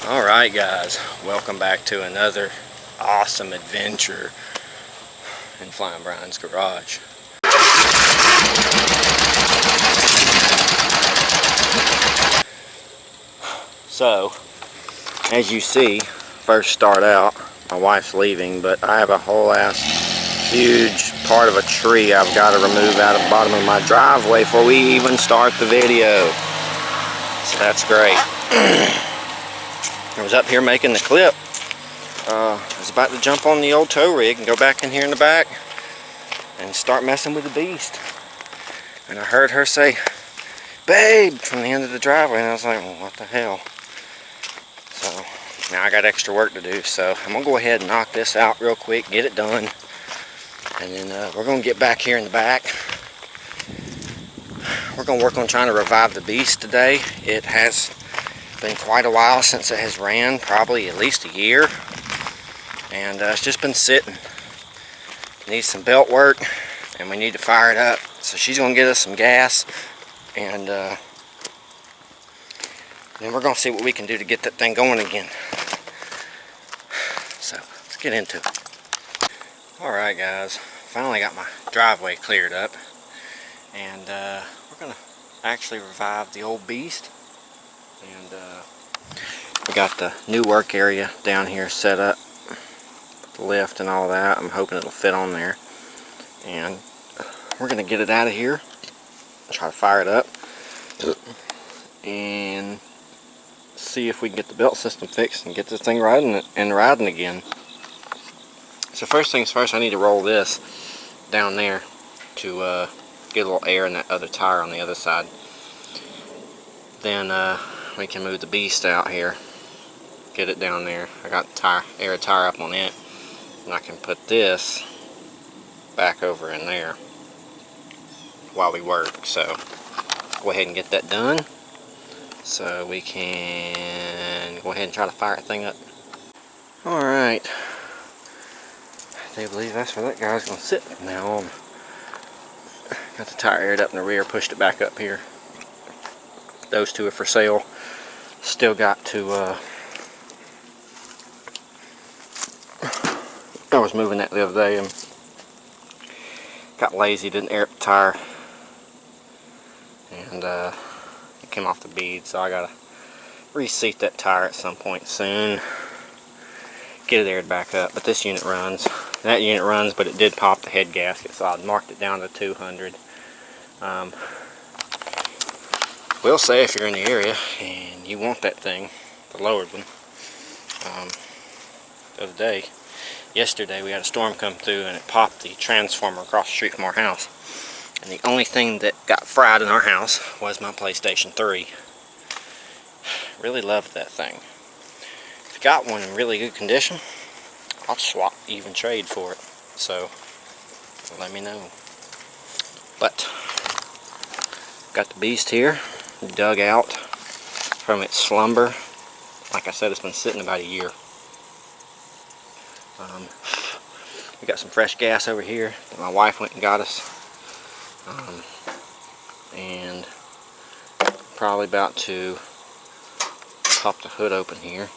Alright guys, welcome back to another awesome adventure in Flying Brian's garage. So, as you see, first start out, my wife's leaving, but I have a whole ass huge part of a tree I've got to remove out of the bottom of my driveway before we even start the video. So that's great. I was up here making the clip. I was about to jump on the old tow rig and go back in here in the back and start messing with the beast. And I heard her say, "Babe," from the end of the driveway, and I was like, well, what the hell? So now I got extra work to do, so I'm gonna go ahead and knock this out real quick, get it done, and then we're gonna get back here in the back. We're gonna work on trying to revive the beast today. It has been quite a while since it has ran, probably at least a year, and it's just been sitting. Needs some belt work, and we need to fire it up. So she's gonna get us some gas, and then we're gonna see what we can do to get that thing going again. So let's get into it. Alright guys, finally got my driveway cleared up, and we're gonna actually revive the old beast. And we got the new work area down here set up, the lift and all that. I'm hoping it'll fit on there, and we're gonna get it out of here, try to fire it up, and see if we can get the belt system fixed and get this thing riding again. So first things first, I need to roll this down there to get a little air in that other tire on the other side. Then we can move the beast out here, get it down there. I got the air tire up on it, and I can put this back over in there while we work. So go ahead and get that done so we can go ahead and try to fire that thing up. Alright, I do believe that's where that guy's going to sit from now on. Got the tire aired up in the rear, pushed it back up here. Those two are for sale. Still got to I was moving that the other day and got lazy, didn't air up the tire, and it came off the bead, so I gotta reseat that tire at some point soon, get it aired back up. But this unit runs. That unit runs, but it did pop the head gasket, so I marked it down to 200. Will say if you're in the area and you want that thing, the lowered one. The other day, yesterday, we had a storm come through and it popped the transformer across the street from our house. And the only thing that got fried in our house was my PlayStation 3. Really loved that thing. If you got one in really good condition, I'll swap, even trade for it. So let me know. But got the beast here, dug out from its slumber. Like I said, it's been sitting about a year. We got some fresh gas over here that my wife went and got us, and probably about to pop the hood open here.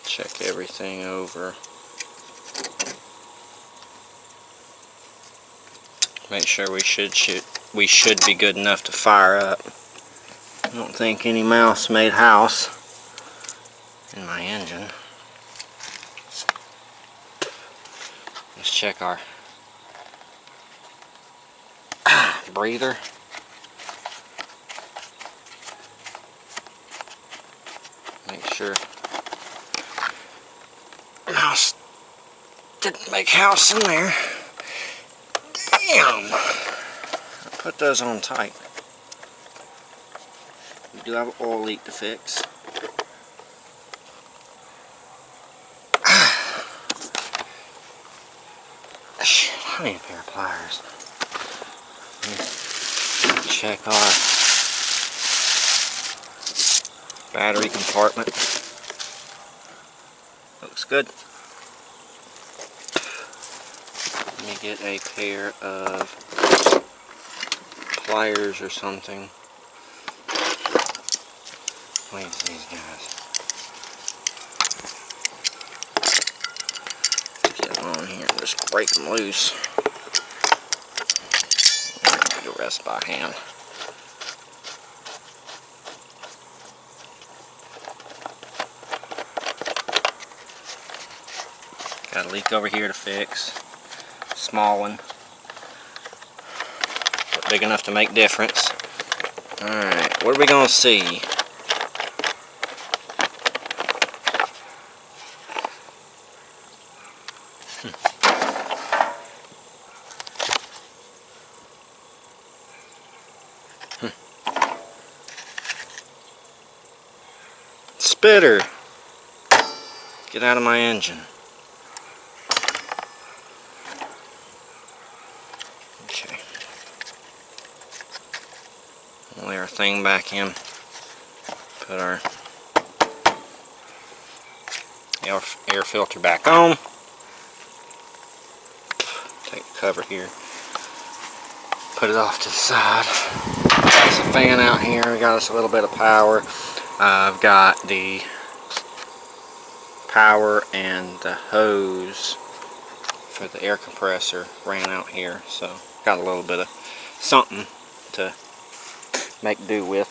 Check everything over. Make sure we should be good enough to fire up. I don't think any mouse made house in my engine. Let's check our breather. Make sure mouse didn't make house in there. Damn! I put those on tight. We do have an oil leak to fix. Shit, I need a pair of pliers. Check our battery compartment. Looks good. me get a pair of pliers or something. Please, these guys. Get them on here and just break them loose. Do the rest by hand. Got a leak over here to fix. Small one. But big enough to make difference. Alright, what are we going to see? Spitter! Get out of my engine. Okay. We'll lay our thing back in. Put our air filter back on. Take the cover here. Put it off to the side. There's a fan out here. We got us a little bit of power. I've got the power and the hose for the air compressor ran out here, so got a little bit of something to make do with.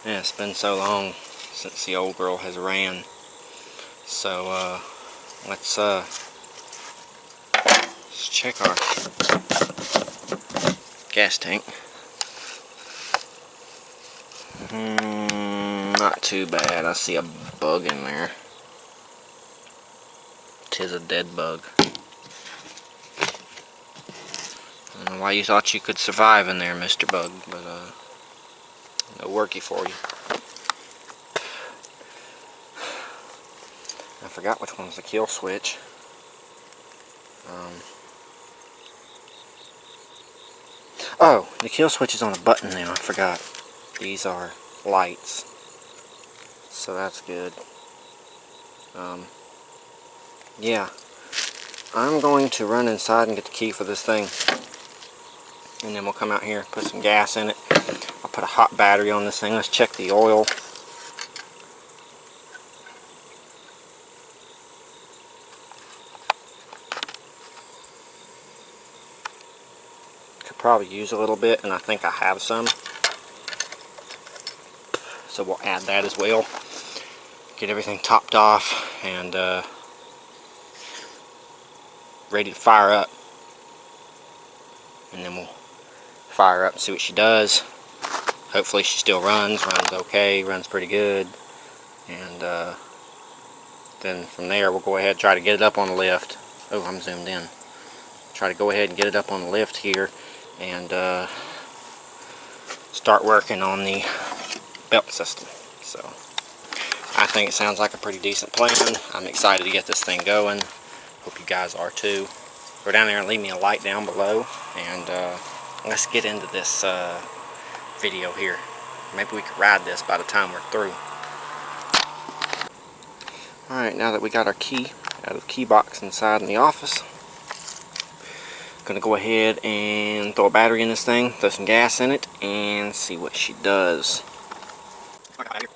Yeah, it's been so long since the old girl has ran, so let's check our gas tank. Not too bad. I see a bug in there. 'Tis a dead bug. I don't know why you thought you could survive in there, Mr. Bug, but no worky for you. I forgot which one's the kill switch. Oh, the kill switch is on a button now. I forgot. These are lights, so that's good. Yeah, I'm going to run inside and get the key for this thing, and then we'll come out here, put some gas in it. I'll put a hot battery on this thing. Let's check the oil. Could probably use a little bit, and I think I have some. So we'll add that as well. Get everything topped off and ready to fire up. And then we'll fire up and see what she does. Hopefully she still runs okay, runs pretty good. And then from there we'll go ahead and try to get it up on the lift. Oh, I'm zoomed in. Try to go ahead and get it up on the lift here and start working on the belt system. So I think it sounds like a pretty decent plan. I'm excited to get this thing going. Hope you guys are too. Go down there and leave me a like down below, and let's get into this video here. Maybe we could ride this by the time we're through. Alright, now that we got our key out of the key box inside in the office, gonna go ahead and throw a battery in this thing, throw some gas in it, and see what she does. Alright.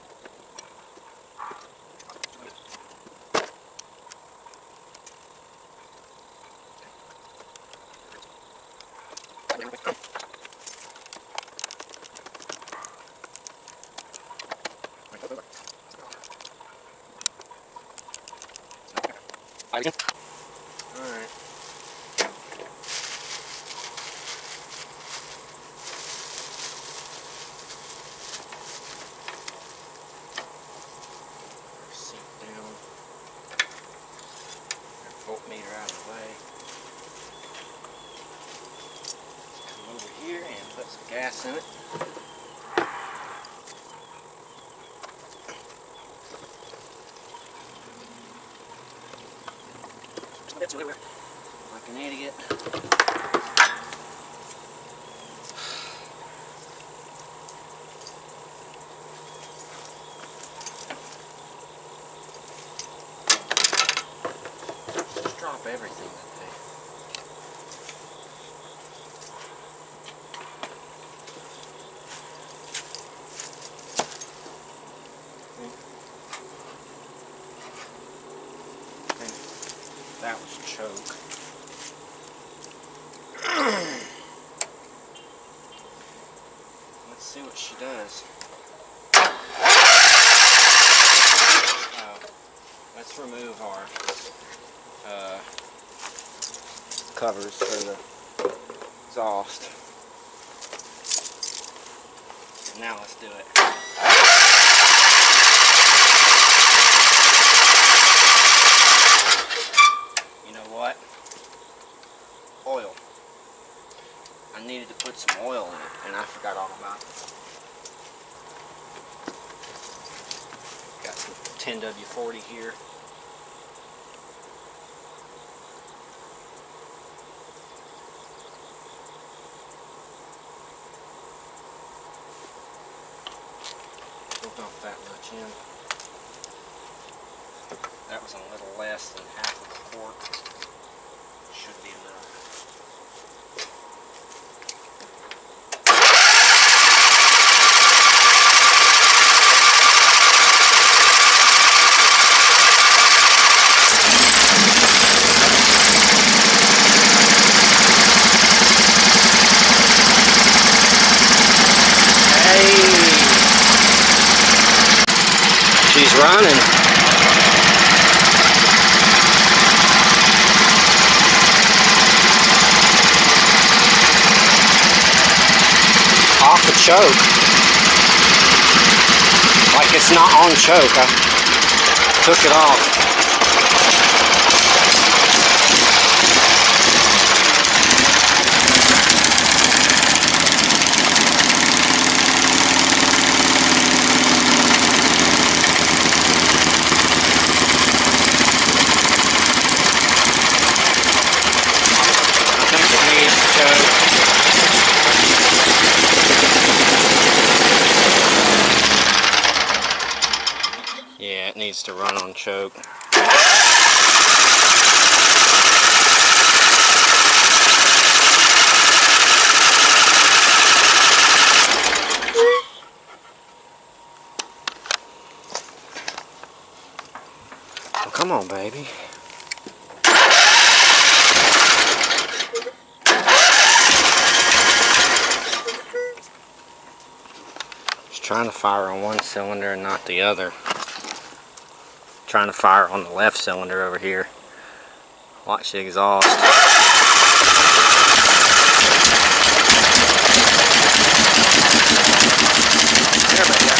Seat down. Voltmeter out of the way. Come over here and put some gas in it. Like an idiot. drop everything today. That was a choke. Let's see what she does. Let's remove our covers for the exhaust. And now let's do it. You know what? Oil. I needed to put some oil in it, and I forgot all about it. Got some 10W40 here. We'll dump that much in. That was a little less than half of a quart. Should be enough. She's running. Off the choke. Like it's not on choke. I took it off. Yeah, it needs to run on choke. Oh, come on, baby. Trying to fire on one cylinder and not the other. Trying to fire on the left cylinder over here. Watch the exhaust. There we go.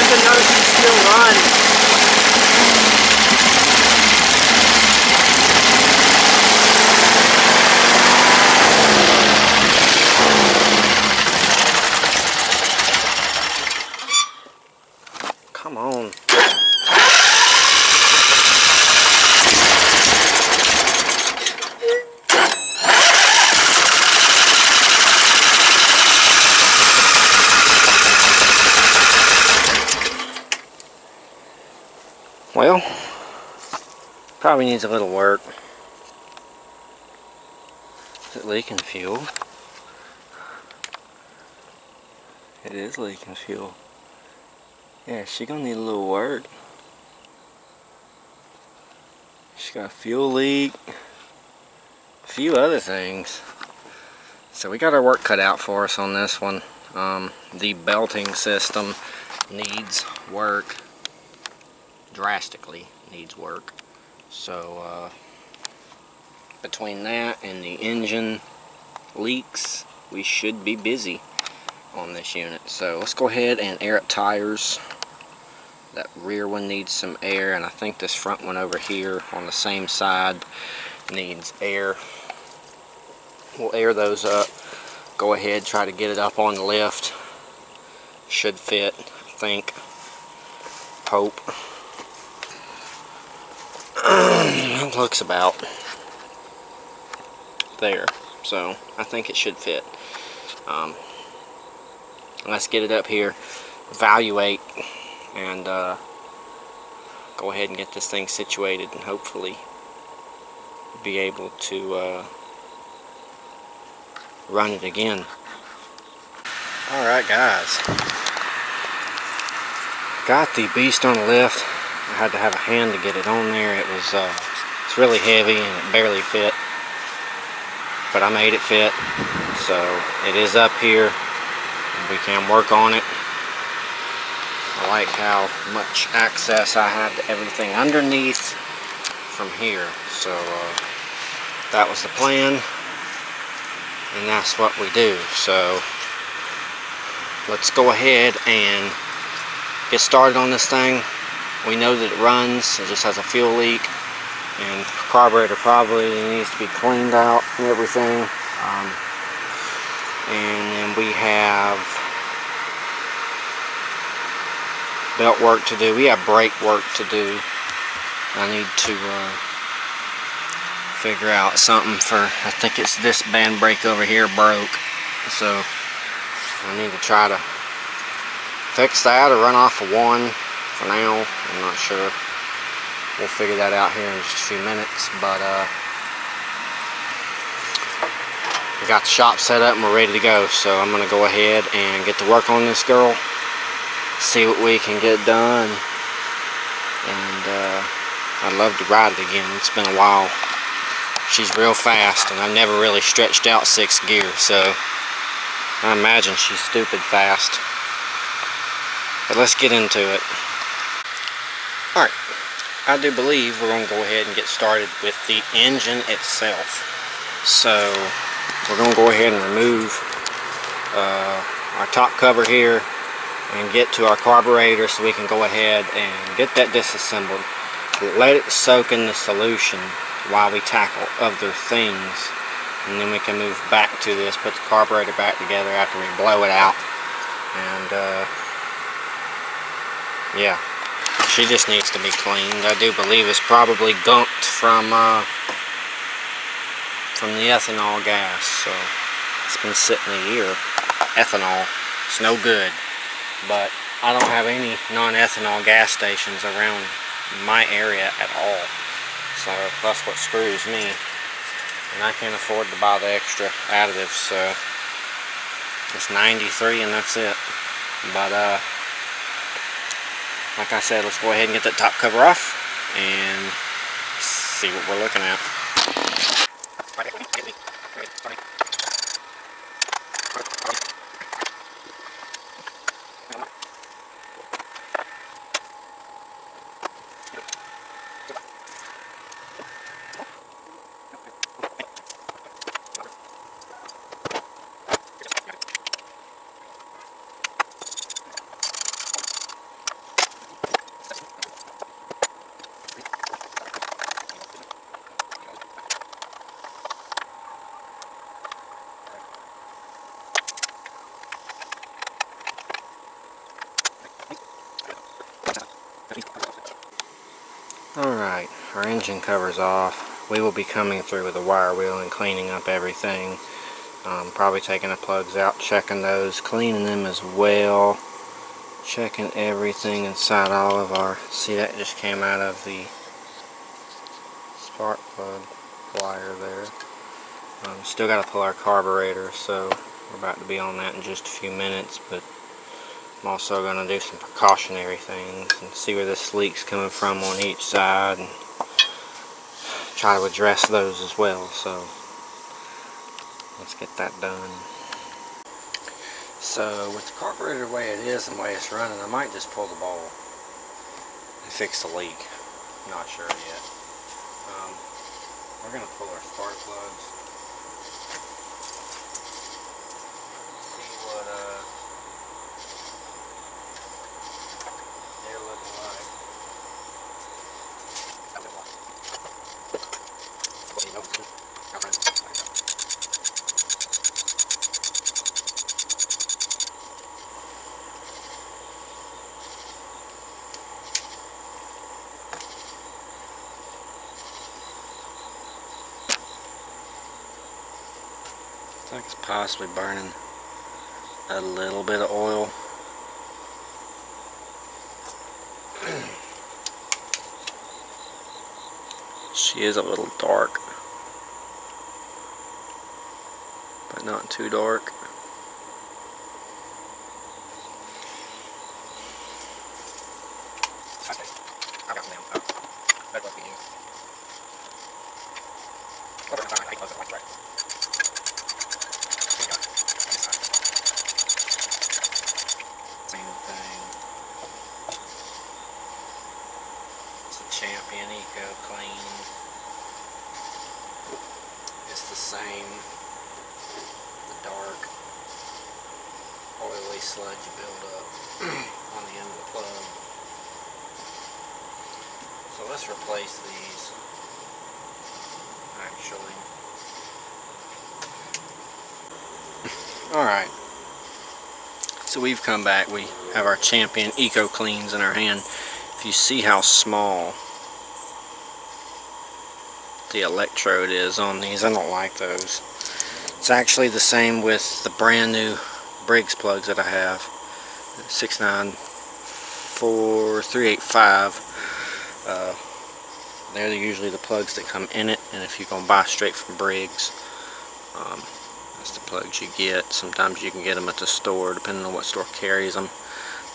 Even though she's still running. Come on. Well, probably needs a little work. Is it leaking fuel? It is leaking fuel. Yeah, she's gonna need a little work. She's got a fuel leak, a few other things. So we got our work cut out for us on this one. The belting system needs work. Drastically needs work. So between that and the engine leaks, we should be busy on this unit. So let's go ahead and air up tires. That rear one needs some air, and I think this front one over here on the same side needs air. We'll air those up. Go ahead, try to get it up on the lift. Should fit, I think. Hope. It looks about there, so I think it should fit. Let's get it up here, evaluate, and go ahead and get this thing situated, and hopefully be able to run it again. Alright guys, got the beast on the lift. I had to have a hand to get it on there. It's really heavy and it barely fit, but I made it fit, so it is up here. We can work on it. I like how much access I have to everything underneath from here, so that was the plan, and that's what we do. So let's go ahead and get started on this thing. We know that it runs, it just has a fuel leak, and the carburetor probably needs to be cleaned out and everything. And then we have belt work to do. We have brake work to do. I need to figure out something for, I think it's this band brake over here broke, so I need to try to fix that or run off of one for now. I'm not sure. We'll figure that out here in just a few minutes, but we got the shop set up and we're ready to go, so I'm going to go ahead and get to work on this girl, see what we can get done, and I'd love to ride it again. It's been a while. She's real fast, and I've never really stretched out 6th gear, so I imagine she's stupid fast. But let's get into it. Alright, I do believe we're going to go ahead and get started with the engine itself. So we're going to go ahead and remove our top cover here and get to our carburetor so we can go ahead and get that disassembled. Let it soak in the solution while we tackle other things, and then we can move back to this, put the carburetor back together after we blow it out. And yeah, she just needs to be cleaned. I do believe it's probably gunked from the ethanol gas, so it's been sitting a year. Ethanol, it's no good, but I don't have any non-ethanol gas stations around my area at all, so that's what screws me, and I can't afford to buy the extra additives, so it's 93 and that's it. But like I said, let's go ahead and get that top cover off and see what we're looking at. Alright, our engine cover's off. We will be coming through with a wire wheel and cleaning up everything. Probably taking the plugs out, checking those, cleaning them as well. Checking everything inside all of our... See, that just came out of the spark plug wire there. Still got to pull our carburetor, so we're about to be on that in just a few minutes, but I'm also going to do some precautionary things and see where this leak's coming from on each side and try to address those as well. So let's get that done. So with the carburetor the way it is and the way it's running, I might just pull the ball and fix the leak. Not sure yet. We're going to pull our spark plugs. See what they're looking like. Looks like it's possibly burning a little bit of oil. She is a little dark, but not too dark. Same thing. It's a Champion Eco Clean. It's the same. The dark, oily sludge buildup on the end of the plug. So let's replace these. Actually. Alright. So we've come back. We have our Champion Eco Cleans in our hand. If you see how small the electrode is on these, I don't like those. It's actually the same with the brand new Briggs plugs that I have. 694385. They're usually the plugs that come in it, and if you're going to buy straight from Briggs, that's the plugs you get. Sometimes you can get them at the store, depending on what store carries them.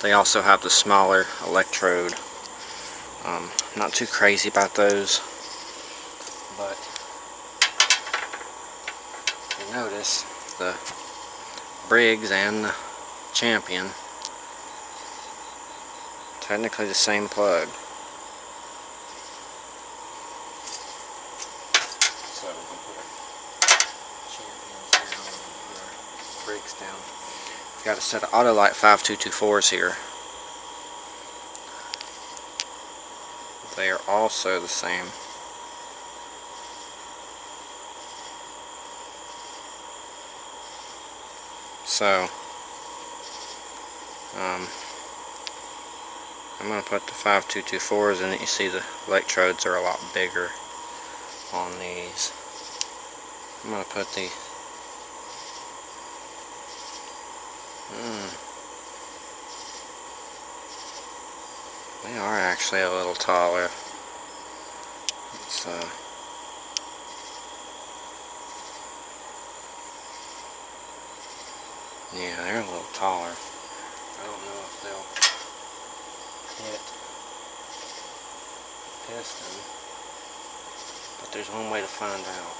They also have the smaller electrode. Not too crazy about those, but if you notice, the Briggs and the Champion, technically the same plug. So we can put our Champions down and put our Briggs down. We've got a set of Autolite 5224s here. They are also the same. So, I'm going to put the 5224s in it. You see the electrodes are a lot bigger on these. I'm going to put the they are actually a little taller. It's yeah, they're a little taller. I don't know if they'll hit piston, but there's one way to find out.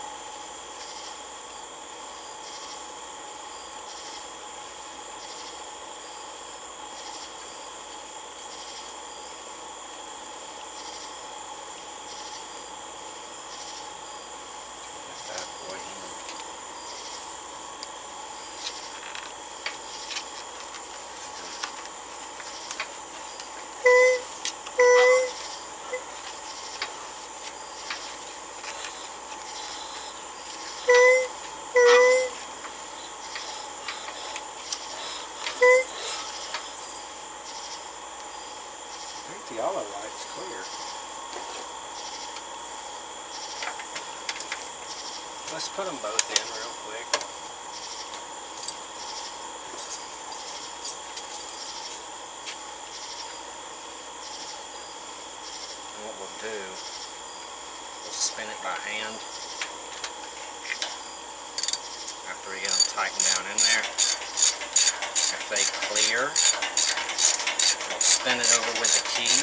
The yellow light's clear. Let's put them both in real quick. And what we'll do, we'll spin it by hand after we get them tightened down in there. If they clear, we'll spin it over with the key.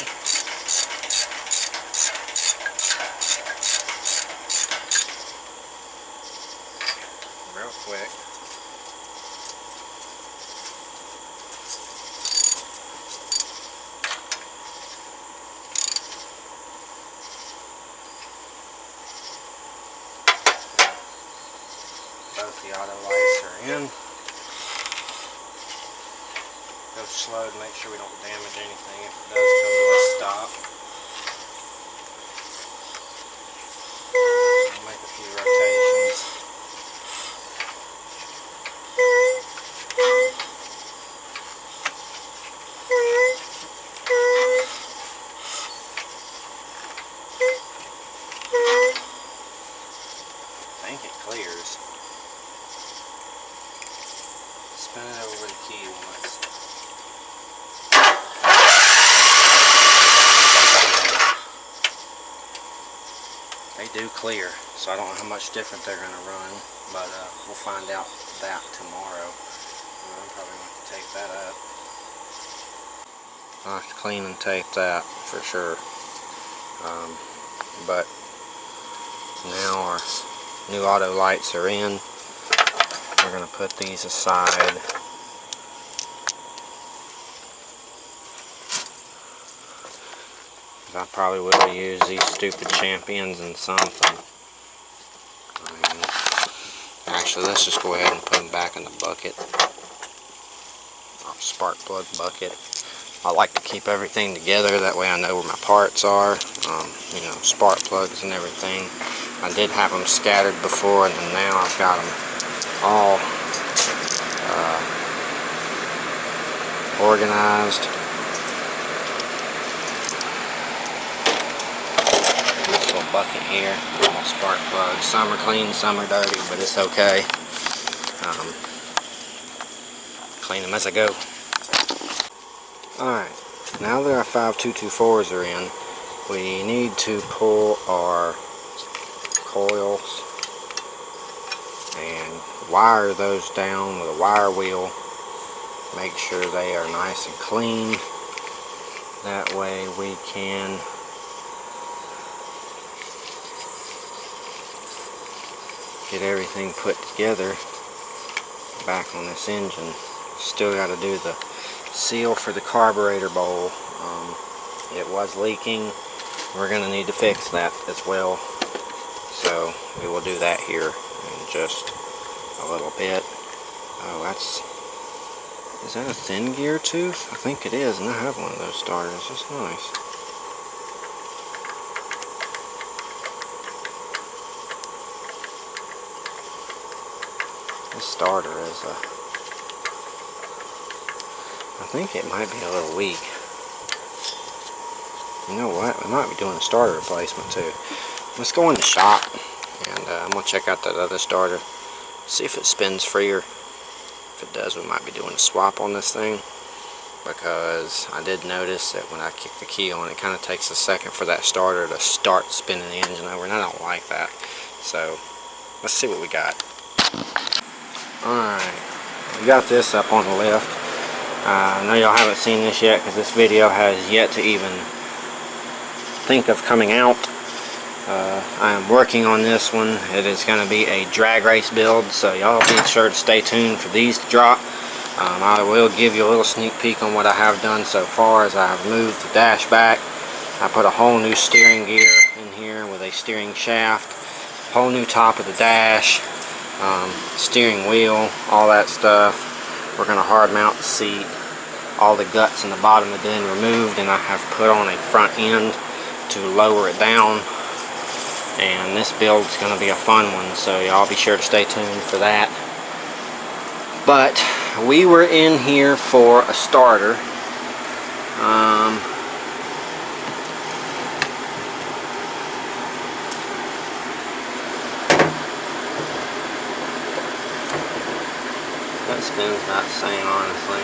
Real quick. Both the auto lights are in. Go slow to make sure we don't damage anything if it does come to a stop. I'll make a few rotations. I think it clears. key once. They do clear, so I don't know how much different they're going to run, but we'll find out that tomorrow. I'm probably going to tape that up. I'll have to clean and tape that for sure. But now our new auto lights are in. We're going to put these aside. I probably will use these stupid champions in something. Actually, let's just go ahead and put them back in the bucket. Our spark plug bucket. I like to keep everything together, that way I know where my parts are. You know, spark plugs and everything. I did have them scattered before, and then now I've got them all organized. This little bucket here, all spark plugs. Some are clean, some are dirty, but it's okay. Clean them as I go. Alright, now that our 5224s are in, we need to pull our coils and wire those down with a wire wheel. Make sure they are nice and clean. That way we can get everything put together back on this engine. Still got to do the seal for the carburetor bowl. It was leaking. We're going to need to fix that as well. So we will do that here in just a little bit. Oh, is that a thin gear tooth? I think it is, and I have one of those starters. It's nice. This starter is I think it might be a little weak. You know what? We might be doing a starter replacement too. Let's go in the shop, and I'm going to check out that other starter. See if it spins freer. If it does, we might be doing a swap on this thing. Because I did notice that when I kick the key on, it kind of takes a second for that starter to start spinning the engine over, and I don't like that. So, let's see what we got. Alright, we got this up on the lift. I know y'all haven't seen this yet because this video has yet to even think of coming out. I am working on this one. It is going to be a drag race build, so y'all be sure to stay tuned for these to drop. I will give you a little sneak peek on what I have done so far. As I have moved the dash back. I put a whole new steering gear in here with a steering shaft, whole new top of the dash, steering wheel, all that stuff. We're going to hard mount the seat. All the guts in the bottom have been removed, and I have put on a front end to lower it down. And this build is going to be a fun one, so y'all be sure to stay tuned for that. But we were in here for a starter. That spins about the same, honestly.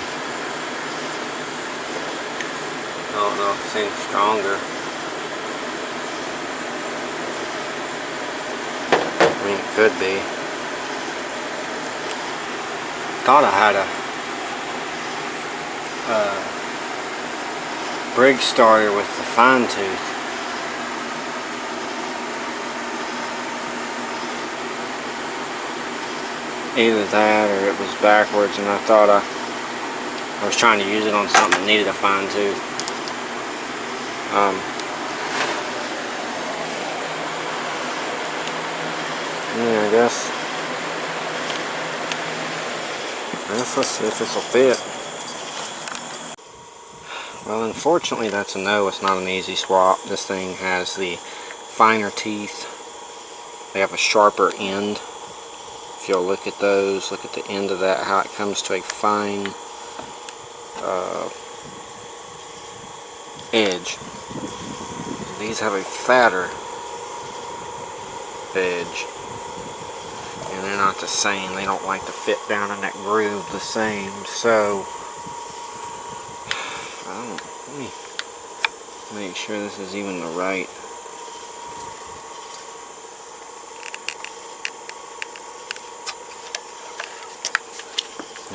I don't know if it's any stronger. I mean, it could be. Thought I had a Briggs starter with the fine tooth. Either that or it was backwards, and I thought I was trying to use it on something that needed a fine tooth. Yeah, I guess let's see if this will fit. Well, unfortunately that's a no. It's not an easy swap. This thing has the finer teeth. They have a sharper end. If you'll look at those, look at the end of that, how it comes to a fine edge. These have a fatter edge. and they're not the same. They don't like to fit down in that groove the same. So let me make sure this is even the right.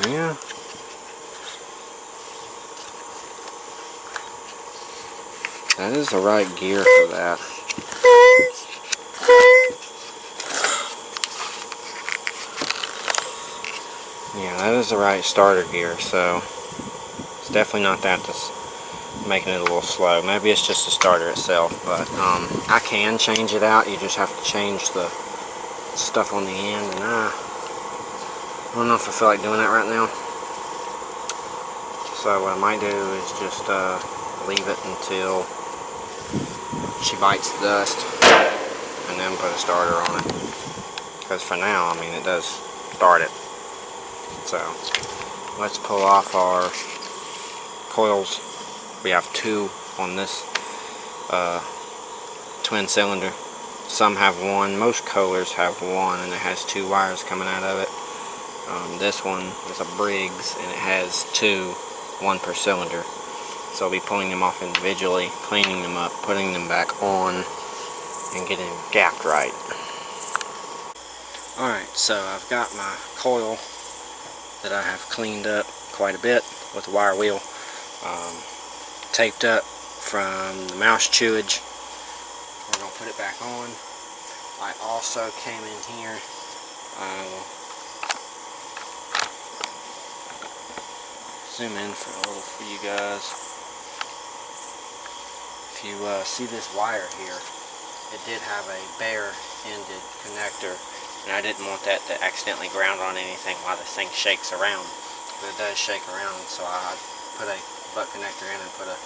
Yeah. That is the right gear for that. Yeah, that is the right starter gear, so it's definitely not that that's making it a little slow. Maybe it's just the starter itself, but I can change it out. You just have to change the stuff on the end, and I don't know if I feel like doing that right now. So what I might do is just leave it until she bites the dust, and then put a starter on it. Because for now, I mean, it does start it. So let's pull off our coils. We have 2 on this twin cylinder. Some have 1. Most Kohlers have 1, and it has 2 wires coming out of it. This one is a Briggs, and it has 2, 1 per cylinder. So I'll be pulling them off individually, cleaning them up, putting them back on, and getting them gapped right. Alright, so I've got my coil that I have cleaned up quite a bit with the wire wheel, taped up from the mouse chewage. We're going to put it back on. I also came in here, I will zoom in for a little for you guys. If you see this wire here, it did have a bare-ended connector, and I didn't want that to accidentally ground on anything while this thing shakes around. But it does shake around, so I put a butt connector in and put a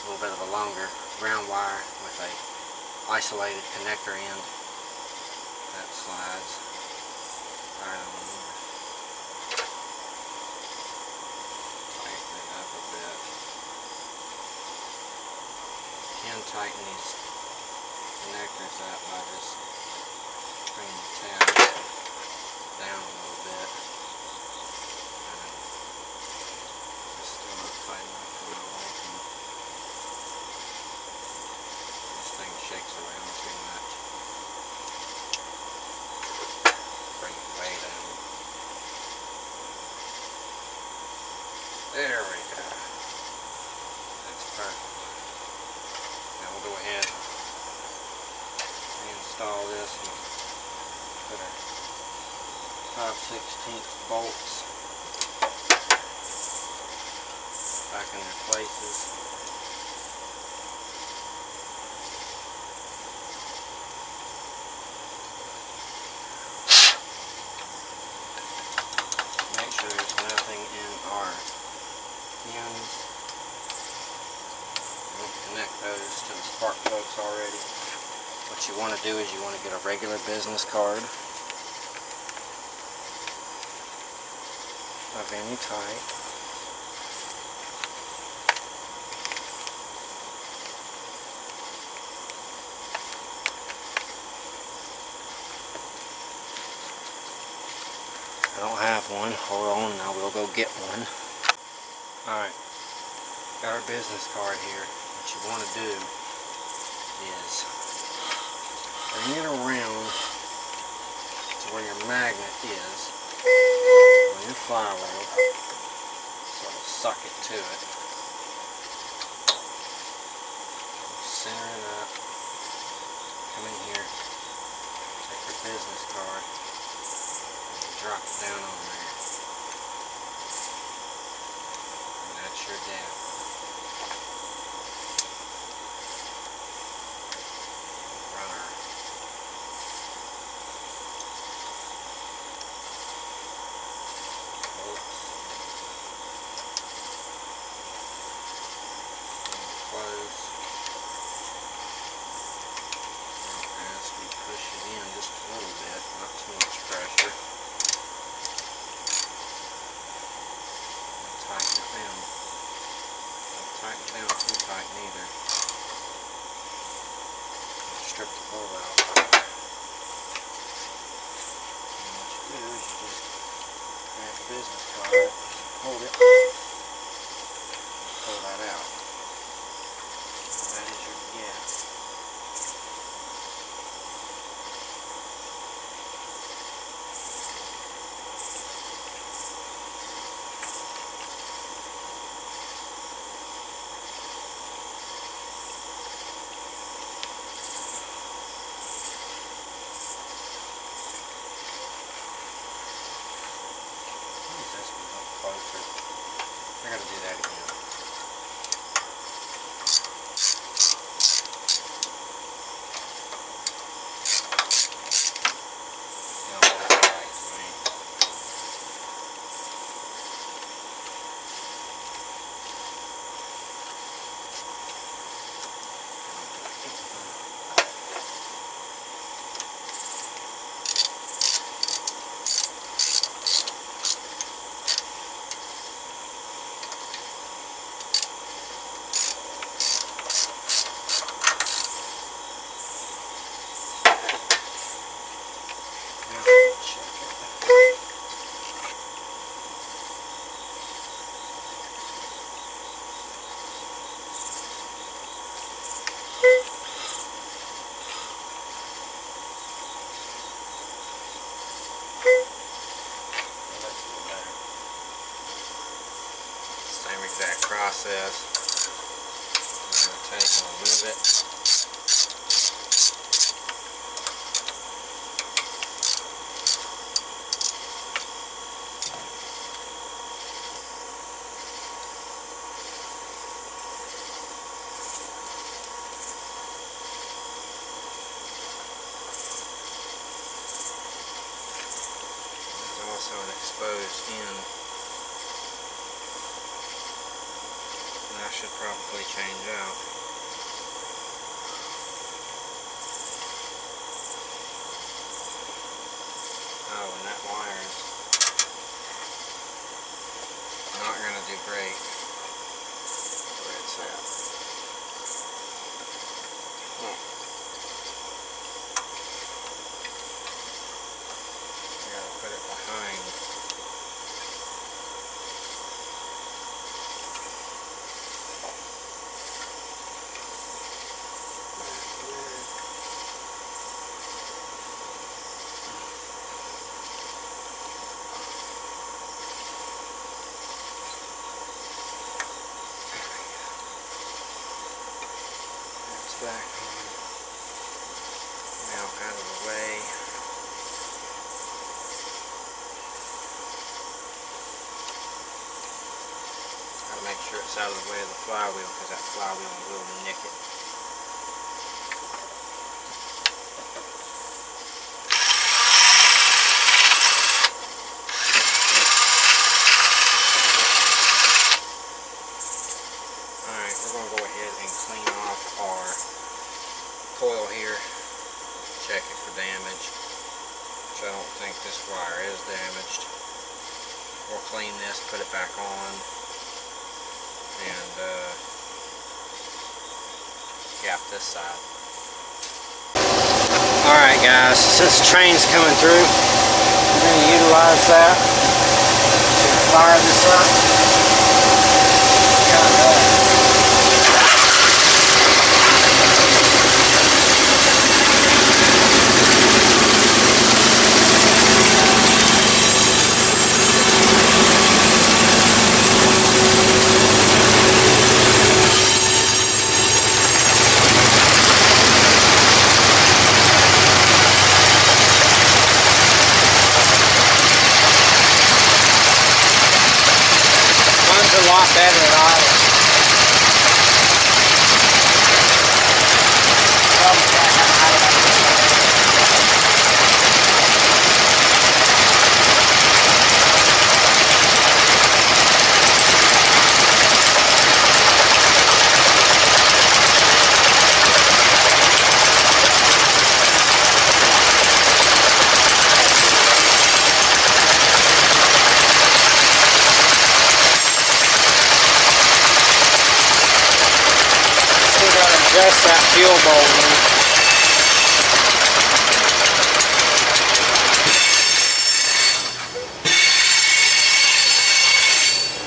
little bit of a longer ground wire with a isolated connector end that slides right on. Tighten it up a bit. You can tighten these connectors up by just bringing the tab down a little bit. It's still not tight enough for my liking. This thing shakes around too much. Bring it way down. There we go. That's perfect. Now we'll go ahead and install this and put our 5/16 bolts back in their places. Make sure there's nothing in our pins. We'll connect those to the spark plugs already. What you want to do is you want to get a regular business card of any type. I don't have one. Hold on, I will go get one. Alright, got our business card here. What you want to do is bring it around to where your magnet is on your flywheel, so it'll suck it to it. Center it up, come in here, take your business card, and drop it down on there. And that's your gap. says. I'm going to take and remove it. There's also an exposed end. That should probably change out. Oh, and that wire is not going to do great where it's at. Oh. I got to put it behind. Back on. Now out of the way. Gotta make sure it's out of the way of the flywheel because that flywheel will nick it. Alright, we're going to go ahead and clean off our coil here, check it for damage, which I don't think this wire is damaged. We'll clean this, put it back on, and gap this side. Alright guys, since the train's coming through, we're going to utilize that to fire this up. A lot better than I was. Adjust that fuel bowl.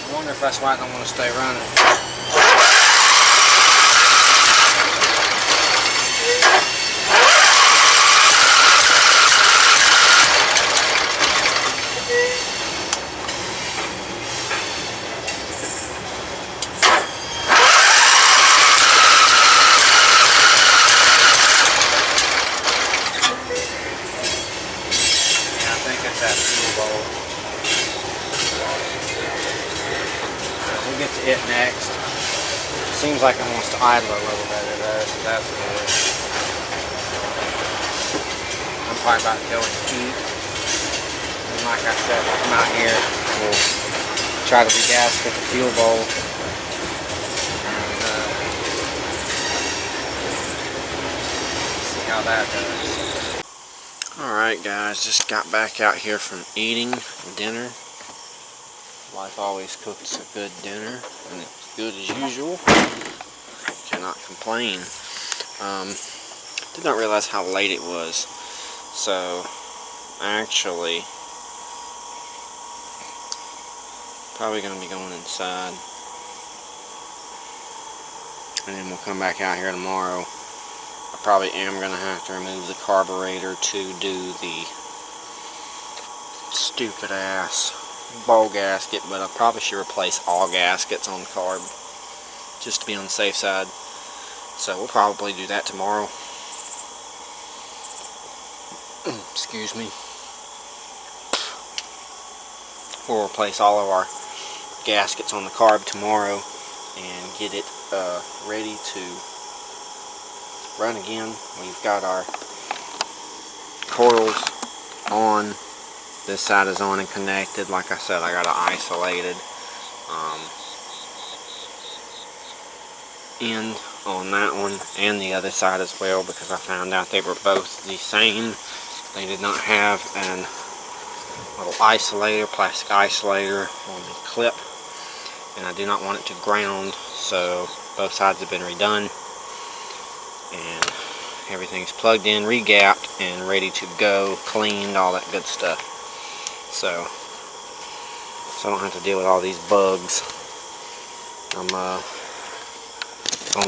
I wonder if that's why I don't want to stay running. That fuel bowl. We'll get to it next. Seems like it wants to idle a little bit of that, so that's good. I'm probably about to go and eat. And like I said, we'll come out here, we'll try to regasket the fuel bowl. And see how that does. Alright guys, just got back out here from eating dinner. Wife always cooks a good dinner, and it's good as usual. Cannot complain. Did not realize how late it was. So, actually, probably going to be going inside. And then we'll come back out here tomorrow. I probably am going to have to remove the carburetor to do the stupid ass ball gasket, but I probably should replace all gaskets on the carb. just to be on the safe side. So we'll probably do that tomorrow. Excuse me. We'll replace all of our gaskets on the carb tomorrow and get it ready to run again. We've got our coils on. This side is on and connected. Like I said, I got it isolated end on that one and the other side as well, because I found out they were both the same. They did not have an little isolator, plastic isolator on the clip, and I do not want it to ground, so both sides have been redone and everything's plugged in, regapped, and ready to go, cleaned, all that good stuff. So I don't have to deal with all these bugs. I'm gonna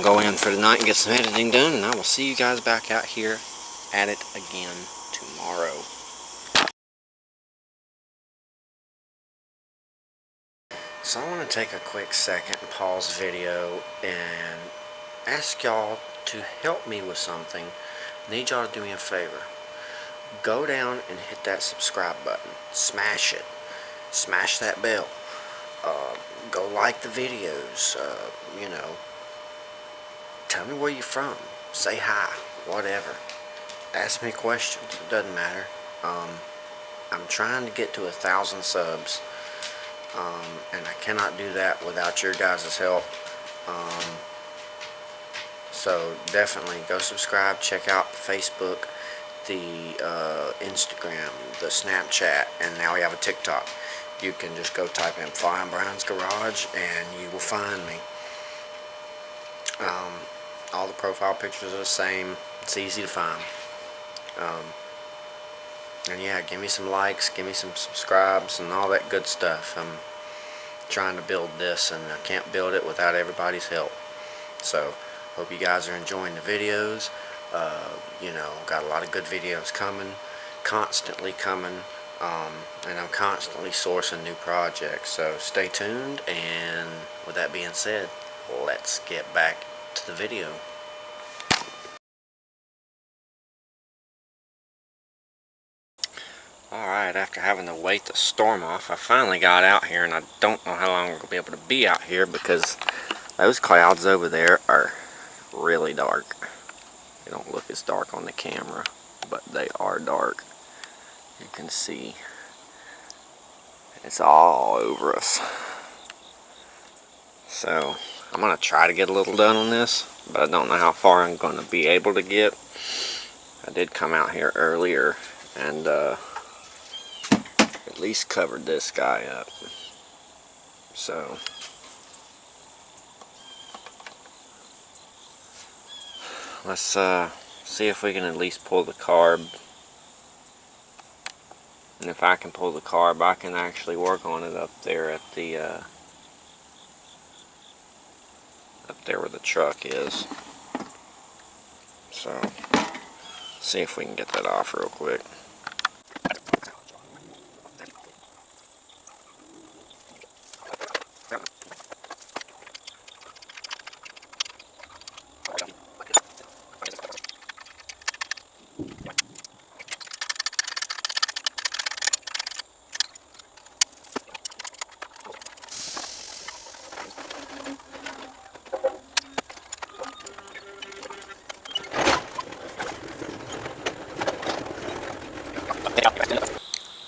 go in for tonight and get some editing done, and I will see you guys back out here at it again tomorrow. So I want to take a quick second and pause the video and ask y'all to help me with something. I need y'all to do me a favor. Go down and hit that subscribe button. Smash it. Smash that bell. Go like the videos. You know, tell me where you're from. Say hi. Whatever. Ask me questions. It doesn't matter. I'm trying to get to 1,000 subs. And I cannot do that without your guys' help. So definitely go subscribe. Check out Facebook, the Instagram, the Snapchat, and now we have a TikTok. You can just go type in Flying Brian's Garage and you will find me. All the profile pictures are the same. It's easy to find. And yeah, give me some likes, give me some subscribes, and all that good stuff. I'm trying to build this, and I can't build it without everybody's help. So hope you guys are enjoying the videos. You know, got a lot of good videos coming, constantly coming, and I'm constantly sourcing new projects. So stay tuned, and with that being said, let's get back to the video. Alright, after having to wait the storm off, I finally got out here, and I don't know how long we're going to be able to be out here because those clouds over there are really dark. They don't look as dark on the camera, but they are dark. You can see it's all over us. So I'm going to try to get a little done on this, but I don't know how far I'm going to be able to get. I did come out here earlier and at least covered this guy up. So let's see if we can at least pull the carb. And if I can pull the carb, I can actually work on it up there at the up there where the truck is. So see if we can get that off real quick.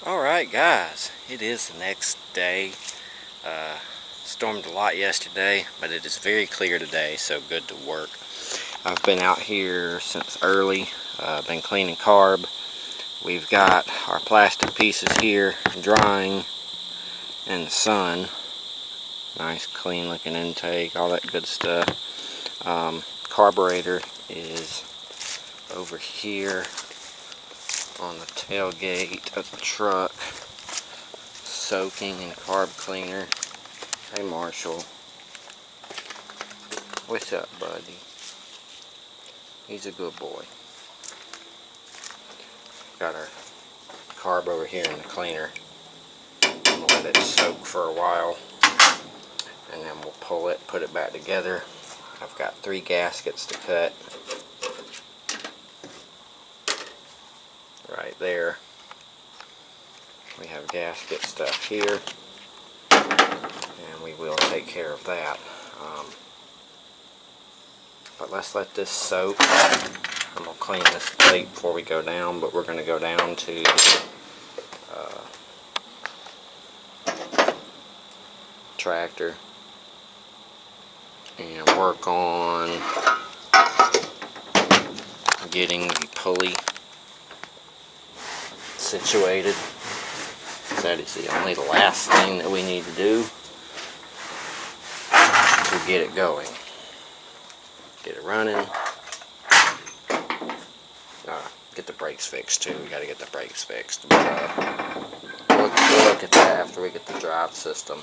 Alright guys, it is the next day. Stormed a lot yesterday, but it is very clear today, so good to work. I've been out here since early, been cleaning carb. We've got our plastic pieces here drying in the sun. Nice clean looking intake, all that good stuff. Carburetor is over here on the tailgate of the truck, soaking in carb cleaner. Hey Marshall, what's up buddy? He's a good boy. Got our carb over here in the cleaner. I'm gonna let it soak for a while, and then we'll pull it, put it back together. I've got 3 gaskets to cut right there. We have gasket stuff here, and we will take care of that. But let's let this soak. I'm going to clean this plate before we go down, but we're going to go down to tractor and work on getting the pulley situated. That is the only last thing that we need to do to get it going. Get it running. Get the brakes fixed too. We got to get the brakes fixed. But we'll look at that after we get the drive system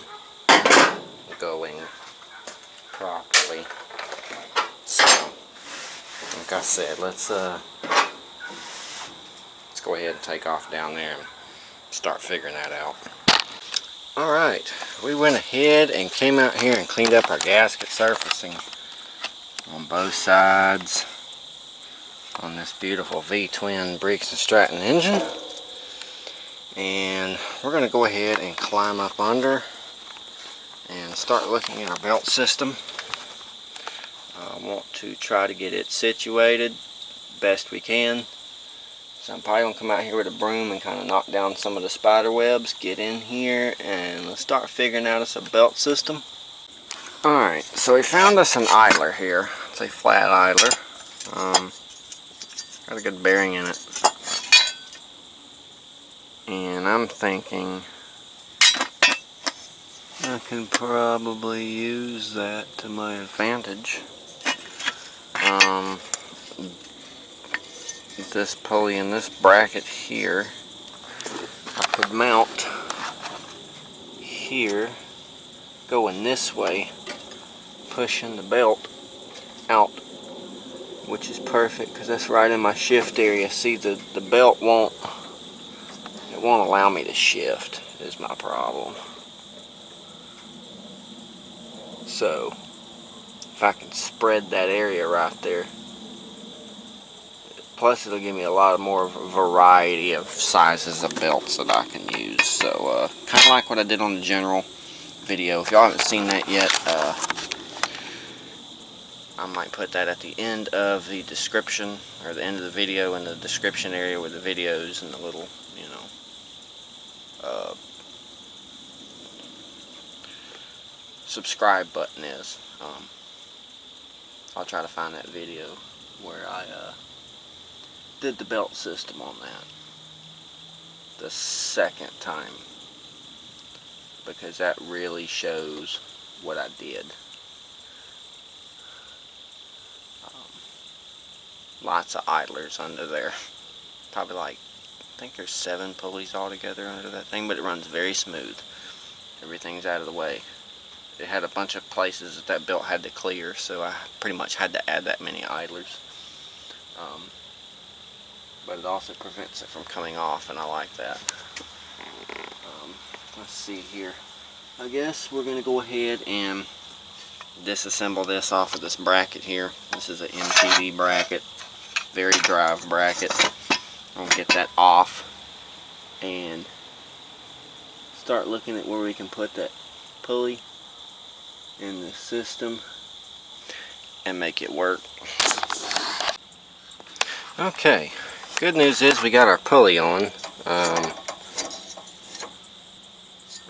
going properly. So, like I said, let's go ahead and take off down there and start figuring that out. Alright, we went ahead and came out here and cleaned up our gasket surfacing on both sides on this beautiful V-twin Briggs & Stratton engine. And we're going to go ahead and climb up under and start looking at our belt system. I want to try to get it situated best we can. So I'm probably going to come out here with a broom and kind of knock down some of the spider webs, get in here, and let's start figuring out us a belt system. Alright, so we found us an idler here. It's a flat idler. Got a good bearing in it. And I'm thinking I can probably use that to my advantage. This pulley in this bracket here, I could mount here, going this way, pushing the belt out, which is perfect because that's right in my shift area. See, the belt won't allow me to shift, is my problem. So if I can spread that area right there, plus it'll give me a lot more variety of sizes of belts that I can use. So kind of like what I did on the general video. If y'all haven't seen that yet, I might put that at the end of the description, or the end of the video in the description area with the videos and the little, you know, subscribe button is. I'll try to find that video where I did the belt system on that the second time, because that really shows what I did. Lots of idlers under there. Probably like, I think there's 7 pulleys altogether under that thing, but it runs very smooth. Everything's out of the way. It had a bunch of places that belt had to clear, so I pretty much had to add that many idlers. But it also prevents it from coming off, and I like that. Let's see here. I guess we're going to go ahead and disassemble this off of this bracket here. This is an MTV bracket, very drive bracket. I'm going to get that off and start looking at where we can put that pulley in the system and make it work. Okay, good news is we got our pulley on.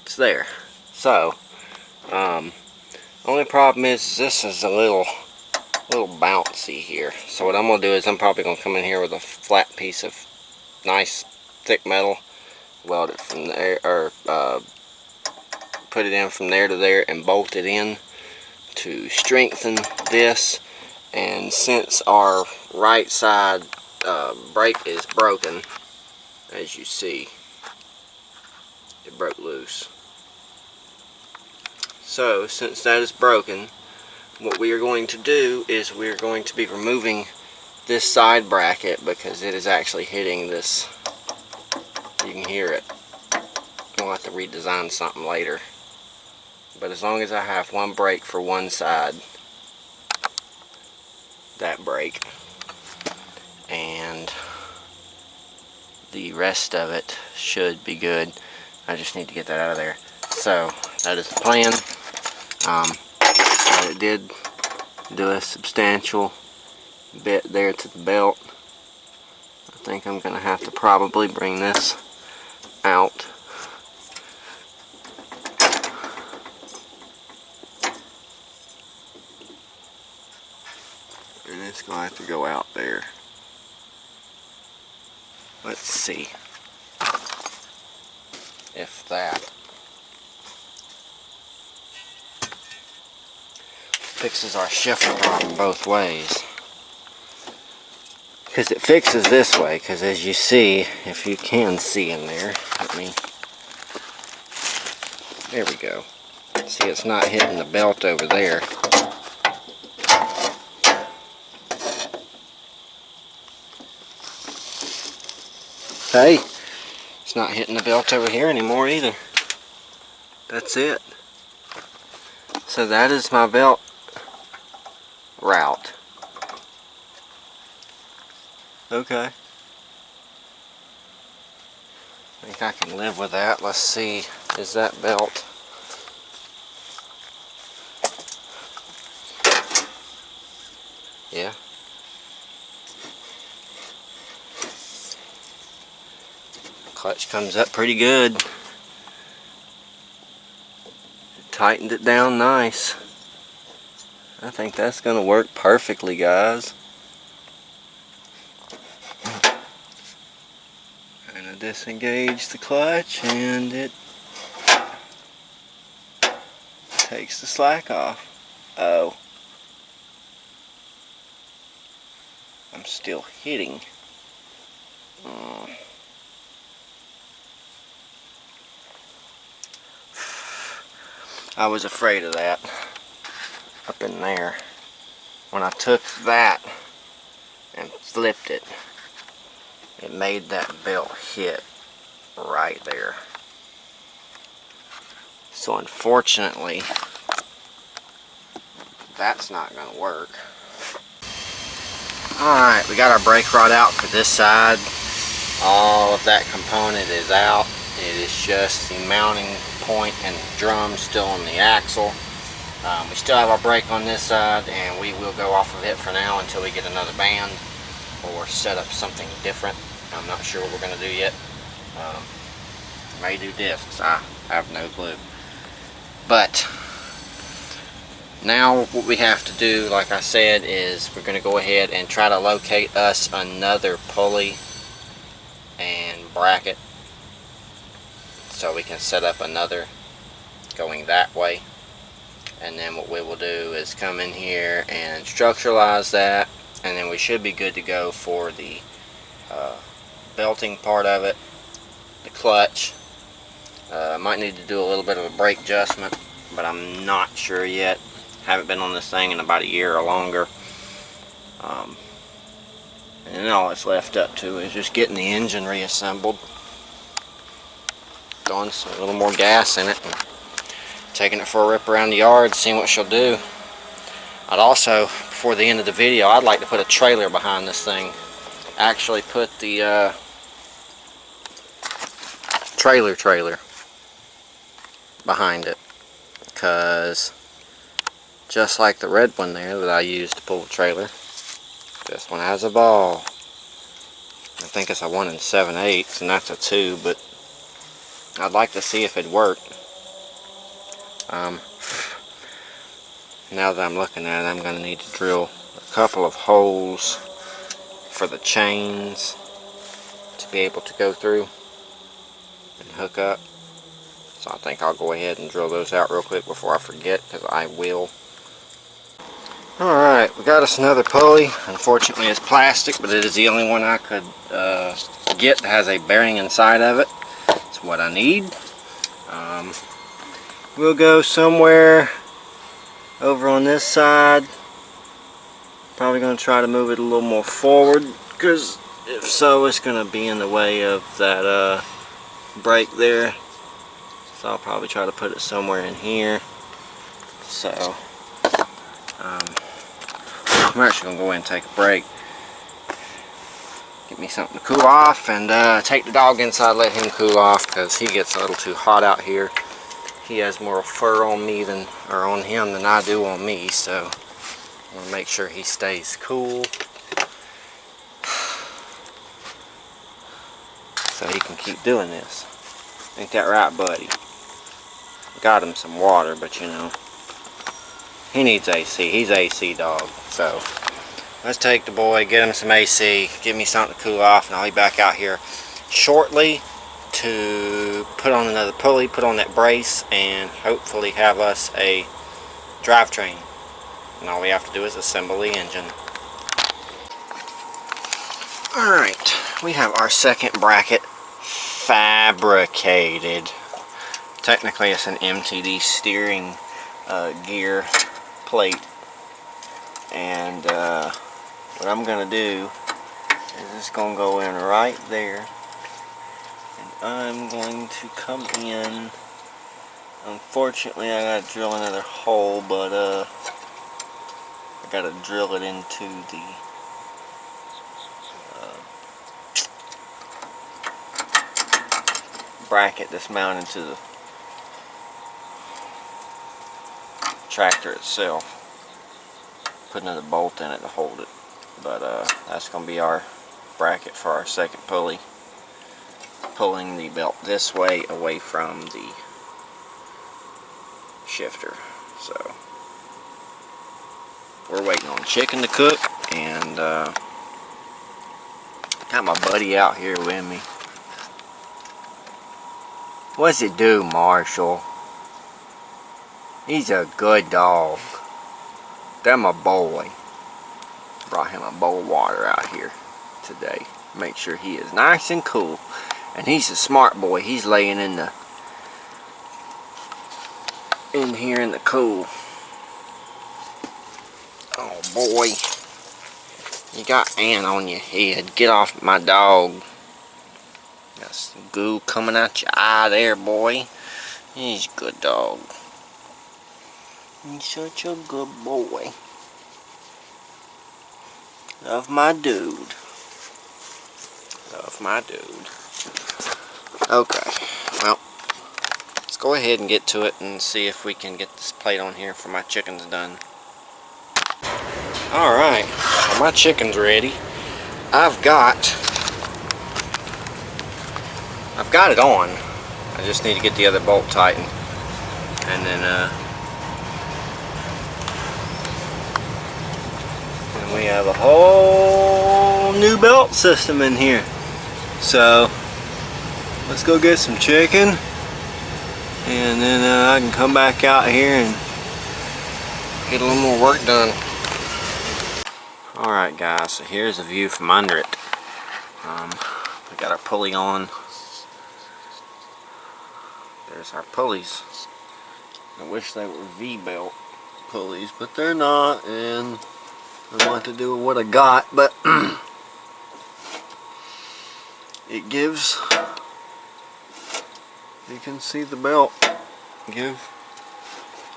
It's there. So, only problem is this is a little bouncy here. So what I'm going to do is I'm probably going to come in here with a flat piece of nice thick metal, weld it from there, or put it in from there to there and bolt it in to strengthen this. And since our right side brake is broken, as you see, it broke loose. So since that is broken, what we are going to do is we're going to be removing this side bracket because it is actually hitting this. You can hear it. We'll have to redesign something later But as long as I have one brake for one side, that brake, and the rest of it should be good. I just need to get that out of there. So that is the plan. But it did do a substantial bit there to the belt. I think I'm gonna have to probably bring this out. And it's gonna have to go out there. Let's see if that fixes our shifter problem both ways. Because it fixes this way, because as you see, if you can see in there, there we go. See, it's not hitting the belt over there. Hey, it's not hitting the belt over here anymore either. That's it. So that is my belt route. Okay. I think I can live with that. Let's see, is that belt? Yeah. Clutch comes up pretty good. Tightened it down nice. I think that's gonna work perfectly, guys. Gonna disengage the clutch and it takes the slack off. Oh. I'm still hitting. I was afraid of that up in there. When I took that and flipped it, it made that belt hit right there. So unfortunately, that's not going to work. Alright, we got our brake rod out for this side. All of that component is out. It is just the mounting point and the drum still on the axle. We still have our brake on this side, and we will go off of it for now until we get another band or set up something different. I'm not sure what we're going to do yet. May do discs, I have no clue. But now what we have to do, like I said, is we're going to go ahead and try to locate us another pulley and bracket so we can set up another going that way. And then what we will do is come in here and structuralize that, and then we should be good to go for the belting part of it, the clutch. Might need to do a little bit of a brake adjustment, but I'm not sure yet. Haven't been on this thing in about a year or longer. And then all it's left up to is just getting the engine reassembled, throwing a little more gas in it, and taking it for a rip around the yard, seeing what she'll do. I'd also, before the end of the video, I'd like to put a trailer behind this thing. Actually put the trailer behind it, because just like the red one there that I used to pull the trailer, this one has a ball. I think it's a 1 7/8, and that's a 2, but I'd like to see if it worked. Now that I'm looking at it, I'm going to need to drill a couple of holes for the chains to be able to go through and hook up. So I think I'll go ahead and drill those out real quick before I forget, because I will. Alright, we got us another pulley. Unfortunately it's plastic, but it is the only one I could get that has a bearing inside of it. It's what I need. We'll go somewhere over on this side. Probably going to try to move it a little more forward, because if so, it's going to be in the way of that brake there. So I'll probably try to put it somewhere in here. So I'm actually gonna go in and take a break, get me something to cool off, and take the dog inside, let him cool off, because he gets a little too hot out here. He has more fur on me on him than I do on me, so I want to make sure he stays cool so he can keep doing this. Ain't that right, buddy? Got him some water, but you know, he needs AC. He's AC dog. So let's take the boy, get him some AC, give me something to cool off, and I'll be back out here shortly to put on another pulley, put on that brace, and hopefully have us a drivetrain. And all we have to do is assemble the engine. Alright, we have our second bracket fabricated. Technically it's an MTD steering gear plate. And what I'm going to do is it's going to go in right there. And I'm going to come in. Unfortunately I got to drill another hole, but I got to drill it into the bracket that's mounted to the tractor itself. Put another bolt in it to hold it, but that's going to be our bracket for our second pulley, pulling the belt this way away from the shifter. So we're waiting on chicken to cook, and got my buddy out here with me. What's it do, Marshall? He's a good dog. That my boy. Brought him a bowl of water out here today. Make sure he is nice and cool. And he's a smart boy. He's laying in here in the cool. Oh boy. You got ant on your head. Get off my dog. Got some goo coming out your eye there, boy. He's a good dog. He's such a good boy. Love my dude. Love my dude. Okay, well, let's go ahead and get to it and see if we can get this plate on here for my chickens done. Alright, well, my chicken's ready. I've got it on. I just need to get the other bolt tightened. And then we have a whole new belt system in here. So let's go get some chicken, and then I can come back out here and get a little more work done. Alright guys, so here's a view from under it. We got our pulley on. There's our pulleys. I wish they were V-belt pulleys, but they're not, and I don't know what to do with what I got, but it gives, you can see the belt give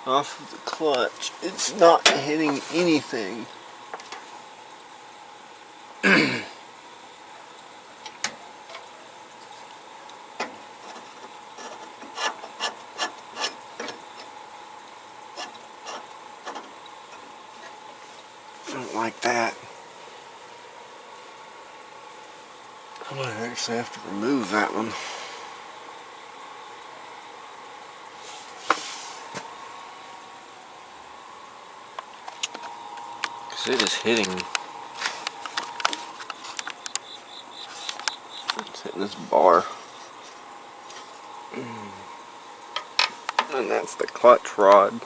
off of the clutch. It's not hitting anything. Don't like that. I might actually have to remove that one. Because it is hitting. It's hitting this bar. And that's the clutch rod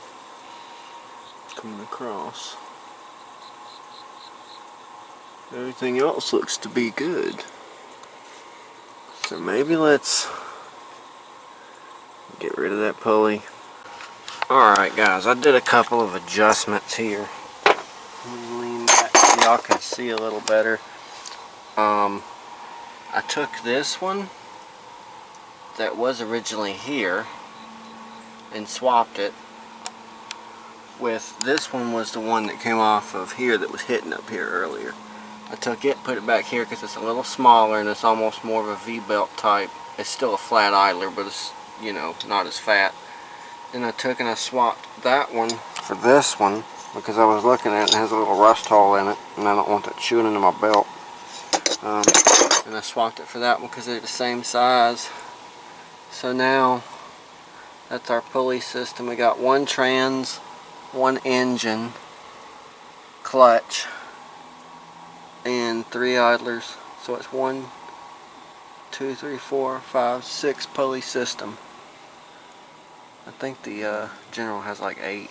coming across. Everything else looks to be good. So maybe let's get rid of that pulley. Alright guys, I did a couple of adjustments here. Lean back so y'all can see a little better. I took this one that was originally here and swapped it with this one was the one that came off of here that was hitting up here earlier. I took it, put it back here because it's a little smaller and it's almost more of a V-belt type. It's still a flat idler, but it's, you know, not as fat. Then I took and I swapped that one for this one because I was looking at it and it has a little rust hole in it and I don't want that chewing into my belt. And I swapped it for that one because they're the same size. So now that's our pulley system. We got one trans, one engine, clutch, and 3 idlers. So it's 1, 2, 3, 4, 5, 6 pulley system. I think the General has like 8.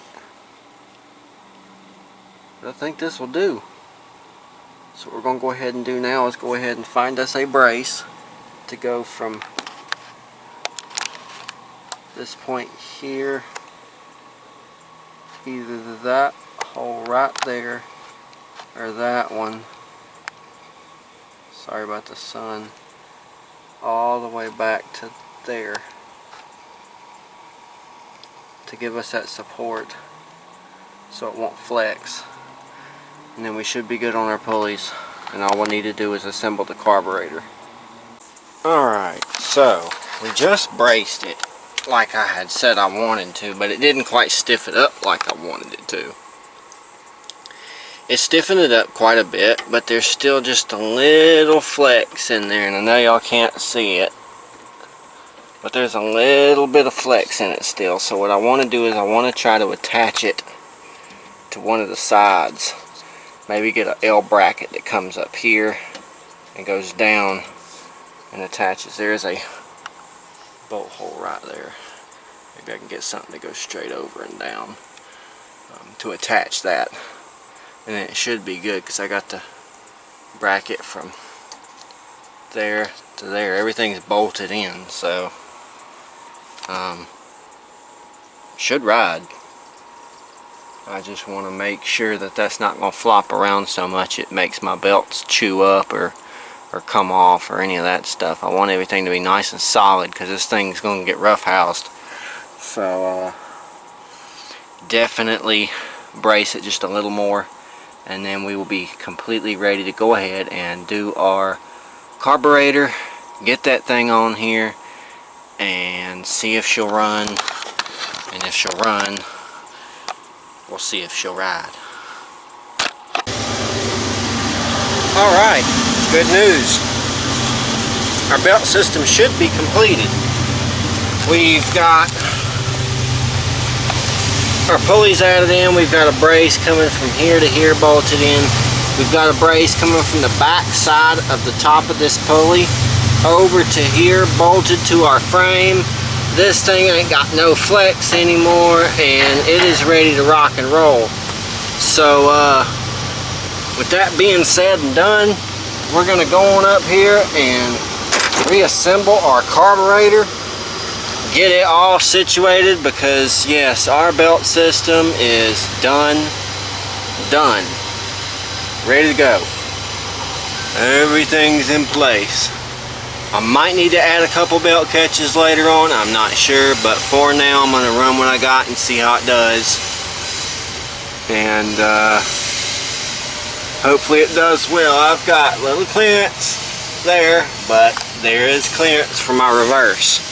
But I think this will do. So what we're going to go ahead and do now is go ahead and find us a brace to go from this point here, either that hole right there or that one, sorry about the sun, all the way back to there to give us that support so it won't flex. And then we should be good on our pulleys, and all we need to do is assemble the carburetor. Alright, so we just braced it like I had said I wanted to, but it didn't quite stiffen it up like I wanted it to. It stiffened it up quite a bit, but there's still just a little flex in there, and I know y'all can't see it, but there's a little bit of flex in it still. So what I want to do is I want to try to attach it to one of the sides. Maybe get an L bracket that comes up here and goes down and attaches. There's a bolt hole right there. Maybe I can get something to go straight over and down to attach that. And then it should be good because I got the bracket from there to there. Everything's bolted in, so should ride. I just want to make sure that that's not going to flop around so much it makes my belts chew up or come off or any of that stuff. I want everything to be nice and solid because this thing's going to get rough housed. So definitely brace it just a little more, and then we will be completely ready to go ahead and do our carburetor, get that thing on here and see if she'll run. And if she'll run, we'll see if she'll ride. Alright, good news. Our belt system should be completed. We've got our pulleys added in. We've got a brace coming from here to here bolted in. We've got a brace coming from the back side of the top of this pulley over to here bolted to our frame. This thing ain't got no flex anymore and it is ready to rock and roll. So with that being said and done, we're going to go on up here and reassemble our carburetor, get it all situated, because yes, our belt system is done, ready to go. Everything's in place. I might need to add a couple belt catches later on, I'm not sure, but for now I'm going to run what I got and see how it does. And hopefully it does well. I've got little clearance there, but there is clearance for my reverse.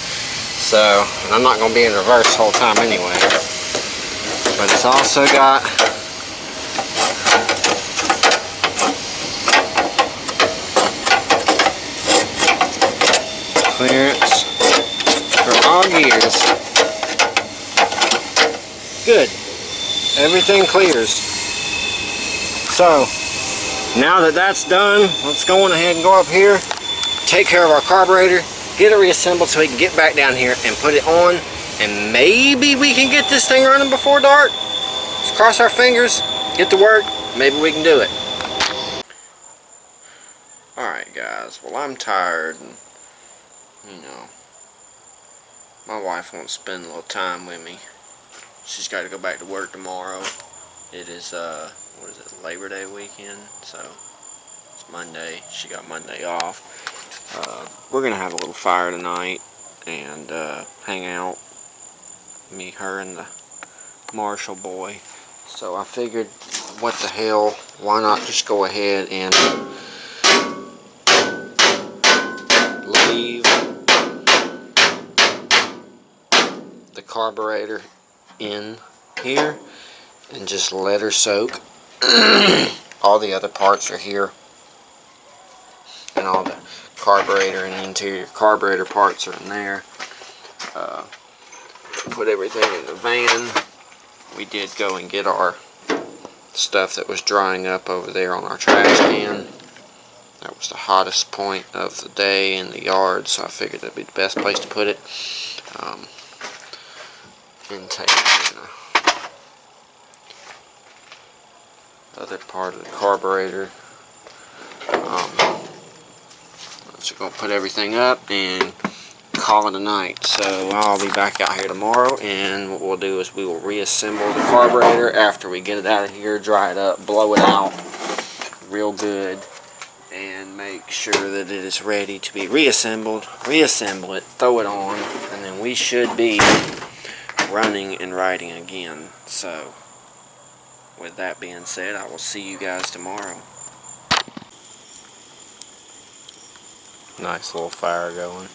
So, and I'm not going to be in reverse the whole time anyway. But it's also got clearance for all gears. Good. Everything clears. So, now that that's done, let's go on ahead and go up here, take care of our carburetor, get it reassembled so we can get back down here and put it on, and maybe we can get this thing running before dark. Let's cross our fingers, get to work, maybe we can do it. Alright guys, well I'm tired and, you know, my wife won't spend a little time with me. She's got to go back to work tomorrow. It is, what is it, Labor Day weekend, so it's Monday. She got Monday off. We're going to have a little fire tonight and hang out. Me, her, and the Marshall boy. So I figured, what the hell, why not just go ahead and leave the carburetor in here and just let her soak. All the other parts are here, and all the carburetor and the interior carburetor parts are in there. Put everything in the van. We did go and get our stuff that was drying up over there on our trash can. That was the hottest point of the day in the yard, so I figured that'd be the best place to put it. Intake and other part of the carburetor. So we're going to put everything up and call it a night. So I'll be back out here tomorrow, and what we'll do is we will reassemble the carburetor after we get it out of here, dry it up, blow it out real good, and make sure that it is ready to be reassembled, reassemble it, throw it on, and then we should be running and riding again. So with that being said, I will see you guys tomorrow. Nice little fire going.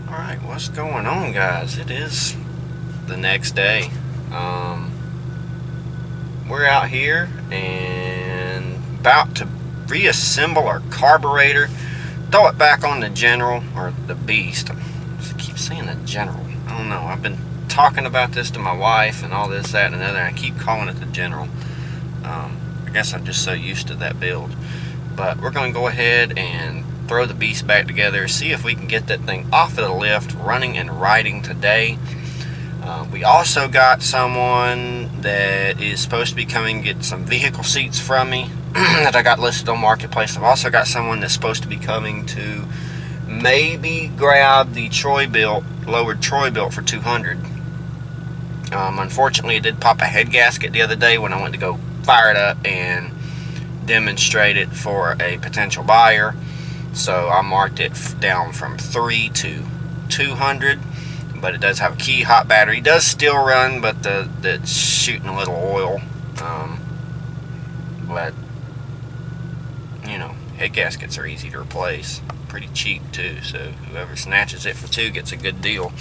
Alright, what's going on, guys? It is the next day. We're out here and about to reassemble our carburetor, throw it back on the General, or the Beast. I keep saying the General. I don't know. I've been talking about this to my wife and all this, that, and another, and I keep calling it the General. I guess I'm just so used to that build. But we're going to go ahead and throw the Beast back together, see if we can get that thing off of the lift, running and riding today. We also got someone that is supposed to be coming get some vehicle seats from me that I got listed on Marketplace. I've also got someone that's supposed to be coming to maybe grab the lowered Troy built for $200. Unfortunately, it did pop a head gasket the other day when I went to go fire it up and demonstrate it for a potential buyer. So I marked it down from 3 to 200, but it does have a key hot battery. It does still run, but it's shooting a little oil. But you know, head gaskets are easy to replace, pretty cheap too. So whoever snatches it for $2 gets a good deal.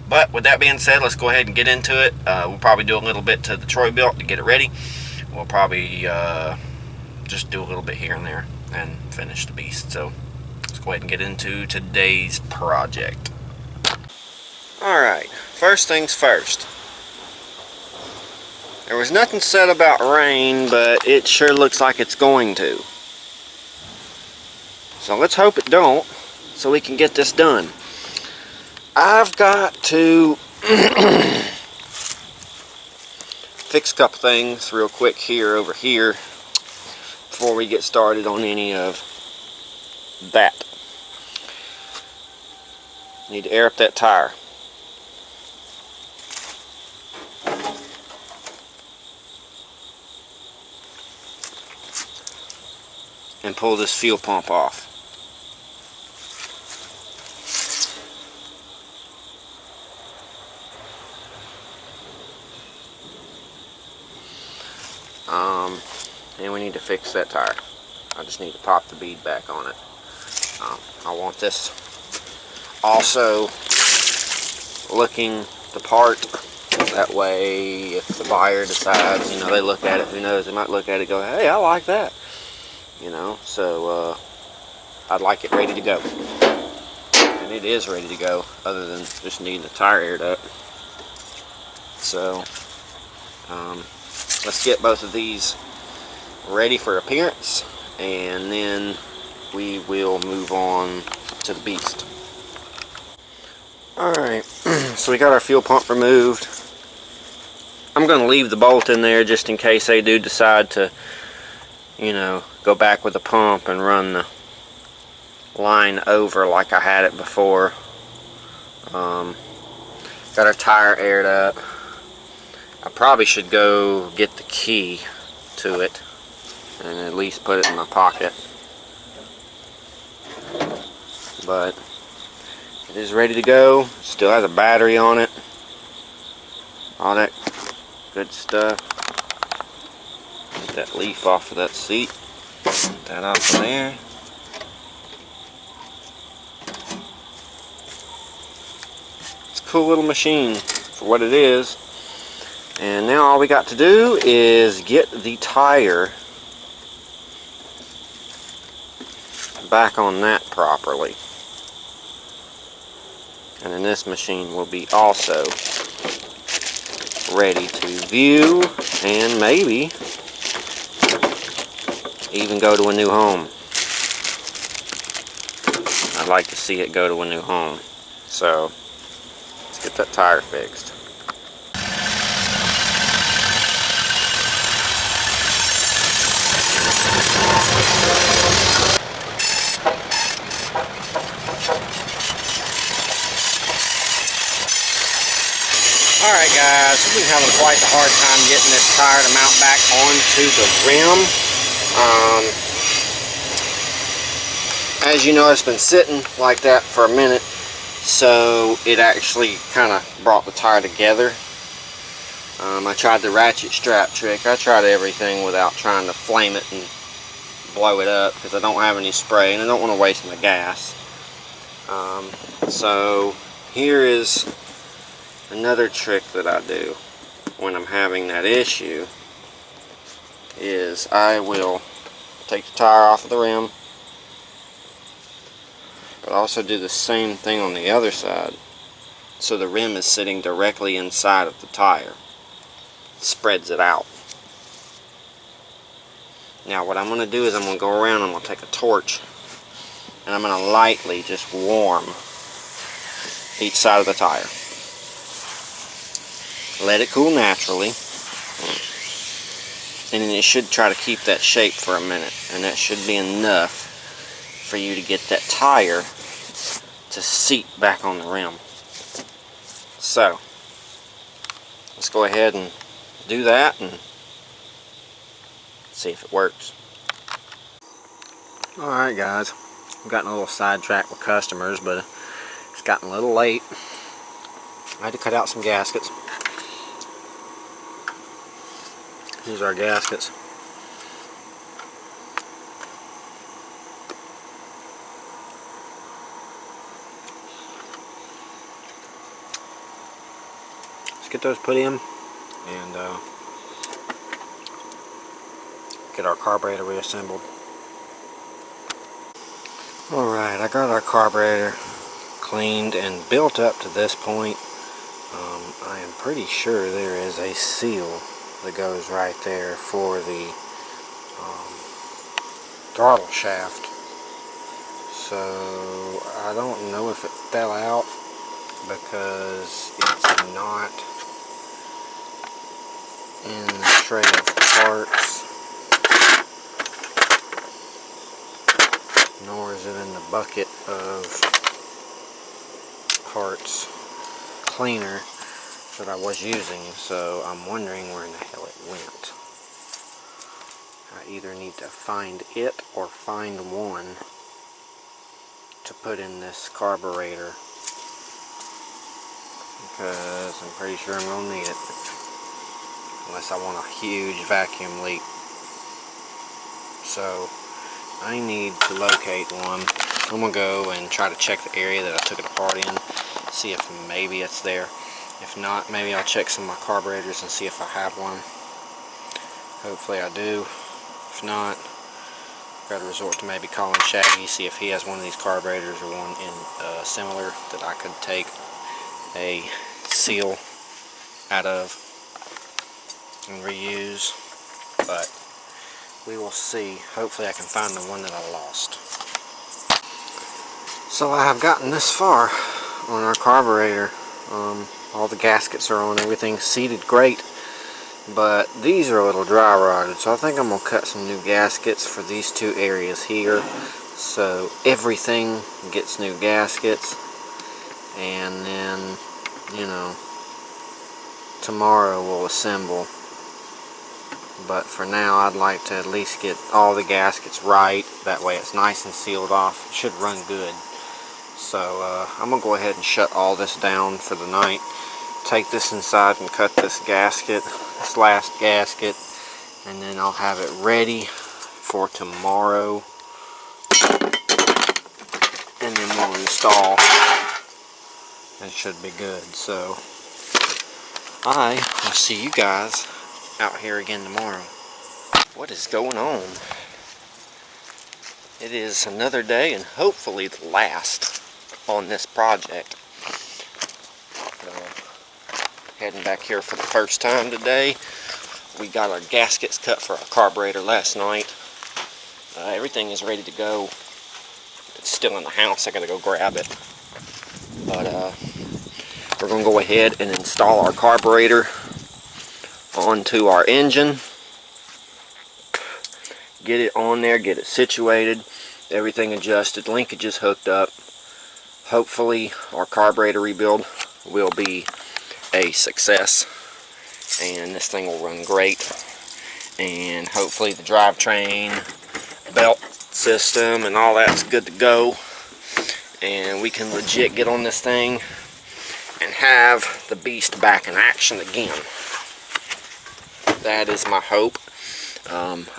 But with that being said, let's go ahead and get into it. We'll probably do a little bit to the Troy built to get it ready. We'll probably just do a little bit here and there and finish the Beast. So let's go ahead and get into today's project. Alright, first things first. There was nothing said about rain, but it sure looks like it's going to. So let's hope it don't, so we can get this done. I've got to fix a couple things real quick over here before we get started on any of that. Need to air up that tire. And pull this fuel pump off. And we need to fix that tire. I just need to pop the bead back on it. I want this also looking the part. That way, if the buyer decides, you know, they look at it, who knows, they might look at it and go, hey, I like that. You know, so I'd like it ready to go. And it is ready to go, other than just needing the tire aired up. So let's get both of these ready for appearance, and then we will move on to the beast. Alright, so we got our fuel pump removed. I'm going to leave the bolt in there just in case they do decide to, you know, go back with the pump and run the line over like I had it before. Got our tire aired up. I probably should go get the key to it and at least put it in my pocket. But it is ready to go. Still has a battery on it. All that good stuff. Get that leaf off of that seat. Get that off of there. It's a cool little machine for what it is. And now all we got to do is get the tire back on that properly. And then this machine will be also ready to view and maybe even go to a new home. I'd like to see it go to a new home. So let's get that tire fixed. Alright guys, we've been having quite a hard time getting this tire to mount back onto the rim. As you know, it's been sitting like that for a minute, so it actually kind of brought the tire together. I tried the ratchet strap trick. I tried everything without trying to flame it and blow it up because I don't have any spray and I don't want to waste my gas. So here is another trick that I do when I'm having that issue is I will take the tire off of the rim, but also do the same thing on the other side so the rim is sitting directly inside of the tire. It spreads it out. Now what I'm going to do is I'm going to go around and I'm going to take a torch and I'm going to lightly just warm each side of the tire. Let it cool naturally, and then it should try to keep that shape for a minute, and that should be enough for you to get that tire to seat back on the rim. So let's go ahead and do that and see if it works. Alright guys, I've gotten a little sidetracked with customers, but it's gotten a little late. I had to cut out some gaskets. These are our gaskets. Let's get those put in and get our carburetor reassembled. Alright, I got our carburetor cleaned and built up to this point. I am pretty sure there is a seal that goes right there for the throttle shaft. So I don't know if it fell out because it's not in the tray of parts, nor is it in the bucket of parts cleaner that I was using, so I'm wondering where in the hell it went. I either need to find it or find one to put in this carburetor, because I'm pretty sure I'm going to need it, unless I want a huge vacuum leak. So I need to locate one. I'm going to go and try to check the area that I took it apart in, see if maybe it's there. If not, maybe I'll check some of my carburetors and see if I have one. Hopefully I do. If not, I've got to resort to maybe calling Shaggy, see if he has one of these carburetors or one in similar that I could take a seal out of and reuse, but we will see. Hopefully I can find the one that I lost. So I have gotten this far on our carburetor. All the gaskets are on, everything's seated great, but these are a little dry rotted, so I think I'm going to cut some new gaskets for these two areas here, so everything gets new gaskets, and then, you know, tomorrow we'll assemble. But for now, I'd like to at least get all the gaskets right. That way it's nice and sealed off. It should run good. So I'm going to go ahead and shut all this down for the night. Take this inside and cut this gasket, this last gasket. And then I'll have it ready for tomorrow. And then we'll install. It should be good. So I will see you guys out here again tomorrow. What is going on? It is another day and hopefully the last on this project. Heading back here for the first time today. We got our gaskets cut for our carburetor last night. Everything is ready to go. It's still in the house. I gotta go grab it. But we're gonna go ahead and install our carburetor onto our engine, get it on there, get it situated, everything adjusted, linkages hooked up. Hopefully our carburetor rebuild will be a success and this thing will run great, and hopefully the drivetrain, belt system and all that's good to go, and we can legit get on this thing and have the beast back in action again. That is my hope.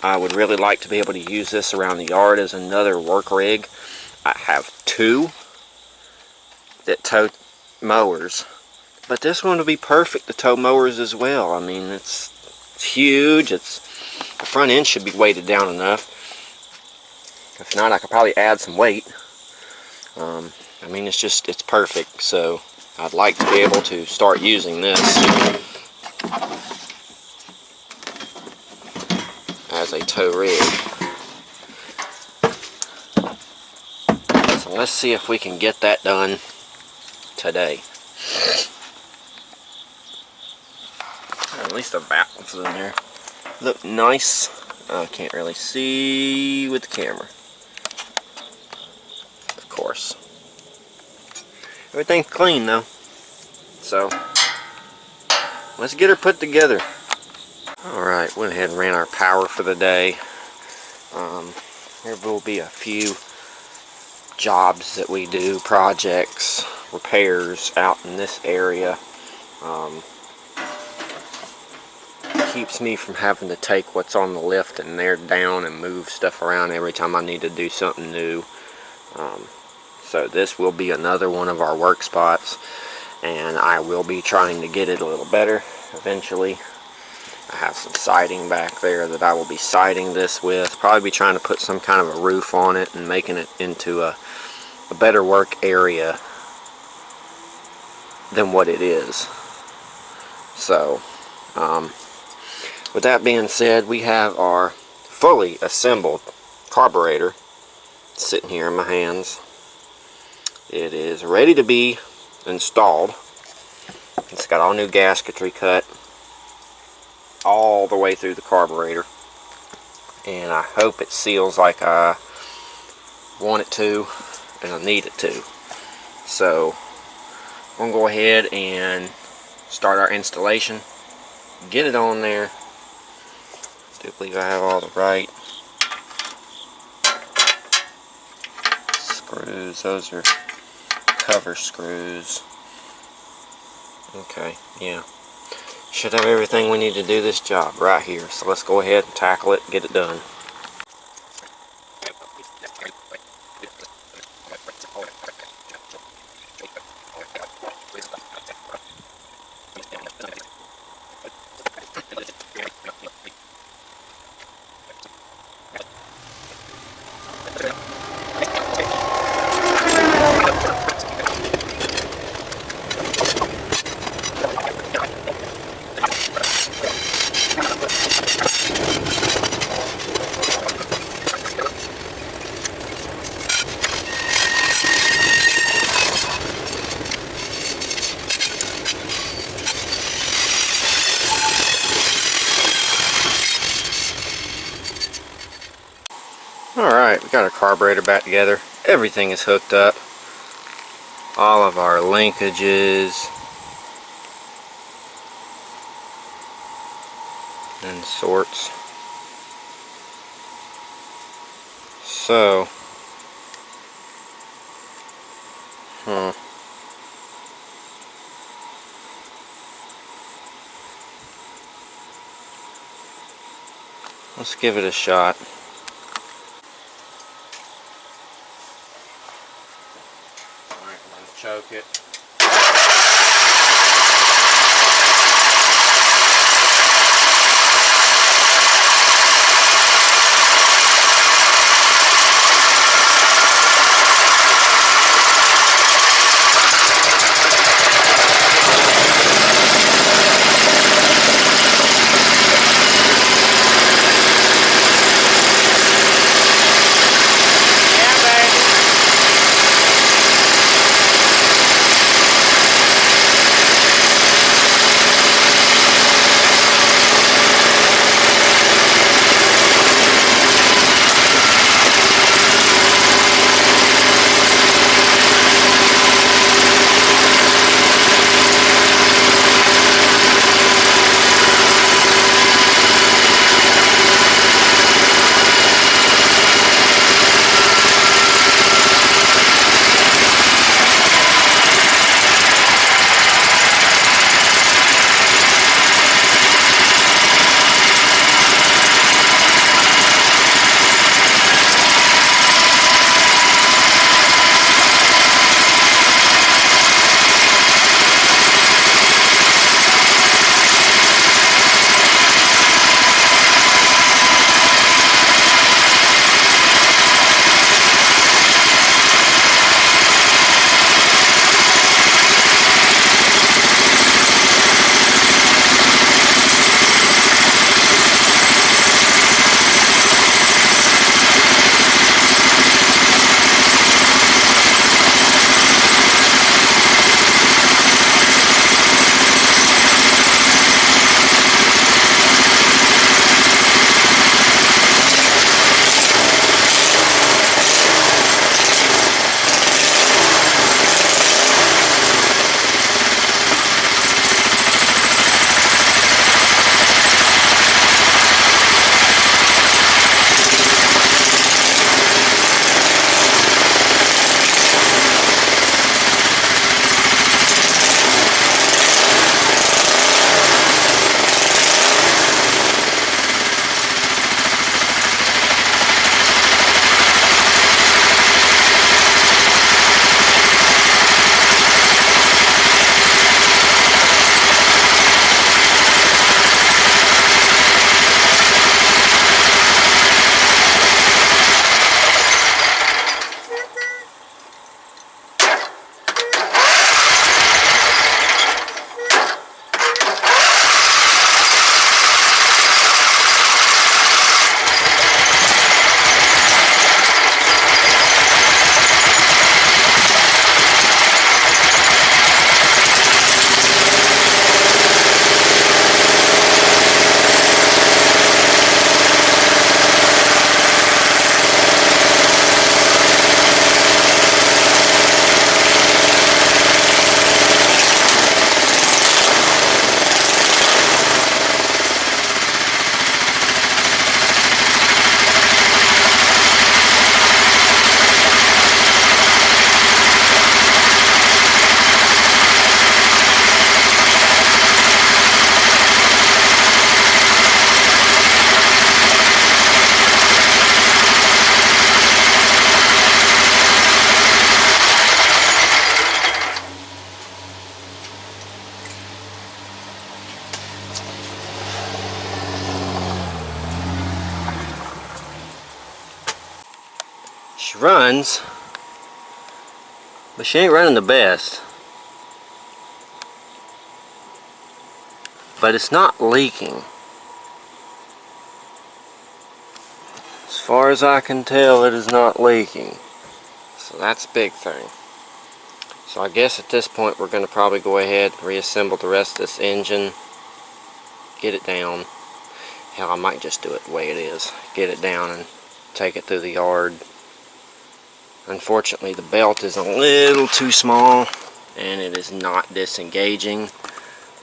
I would really like to be able to use this around the yard as another work rig. I have two that tow mowers, but this one would be perfect to tow mowers as well. I mean, it's huge. The front end should be weighted down enough. If not, I could probably add some weight. I mean, it's perfect. So I'd like to be able to start using this as a tow rig. So let's see if we can get that done today. At least the valves in there look nice. I can't really see with the camera. Of course. Everything's clean though. So let's get her put together. Alright, went ahead and ran our power for the day. There will be a few jobs that we do, projects, repairs out in this area. Keeps me from having to take what's on the lift and there down and move stuff around every time I need to do something new. So this will be another one of our work spots, and I will be trying to get it a little better eventually. I have some siding back there that I will be siding this with. Probably be trying to put some kind of a roof on it and making it into a better work area than what it is. So, with that being said, we have our fully assembled carburetor sitting here in my hands. It is ready to be installed. It's got all new gasketry cut all the way through the carburetor, and I hope it seals like I want it to and I need it to. So I'm going to go ahead and start our installation, get it on there. I do believe I have all the right screws. Those are cover screws. Okay, yeah. Should have everything we need to do this job right here. So let's go ahead and tackle it and get it done. Got our carburetor back together. Everything is hooked up. All of our linkages and sorts. So, let's give it a shot. Alright, I'm going to choke it. She runs, but she ain't running the best. But it's not leaking. As far as I can tell, it is not leaking. So that's a big thing. So I guess at this point we're going to probably go ahead and reassemble the rest of this engine. Get it down. Hell, I might just do it the way it is. Get it down and take it through the yard. Unfortunately, the belt is a little too small and it is not disengaging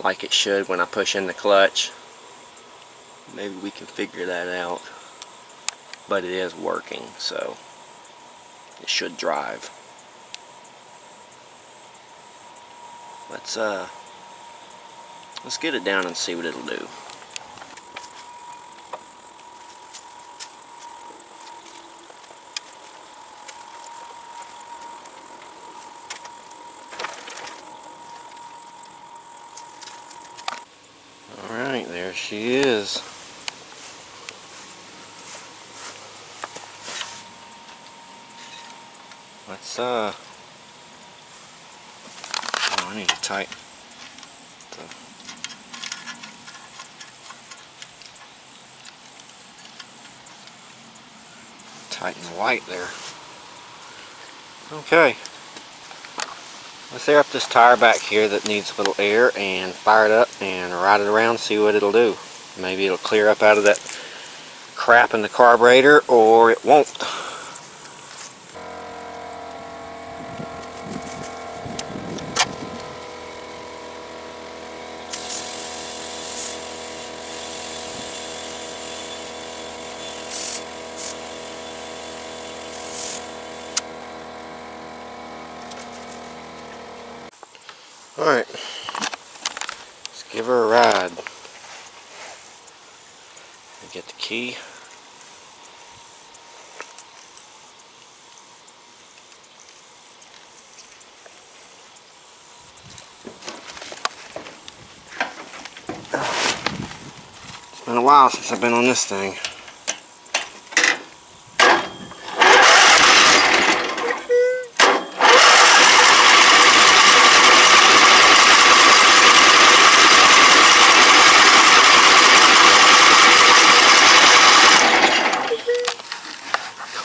like it should when I push in the clutch. Maybe we can figure that out, but it is working, so it should drive. Let's get it down and see what it'll do. Alright, there she is. Oh, I need to tighten the white there. Okay. Let's air up this tire back here that needs a little air and fire it up and ride it around, see what it'll do. Maybe it'll clear up out of that crap in the carburetor, or it won't. Alright, let's give her a ride. Get the key. It's been a while since I've been on this thing.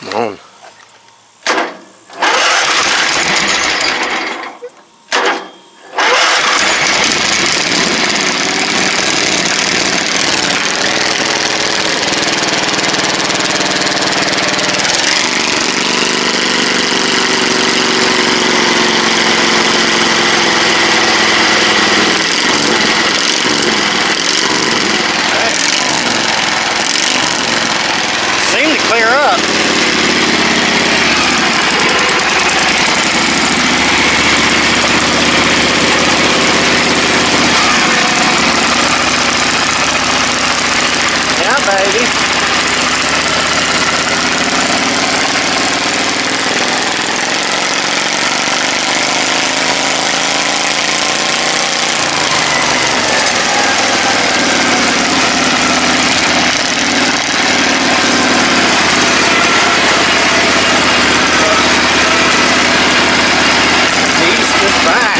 Come on. Seemed to clear up. Baby. Beast is back.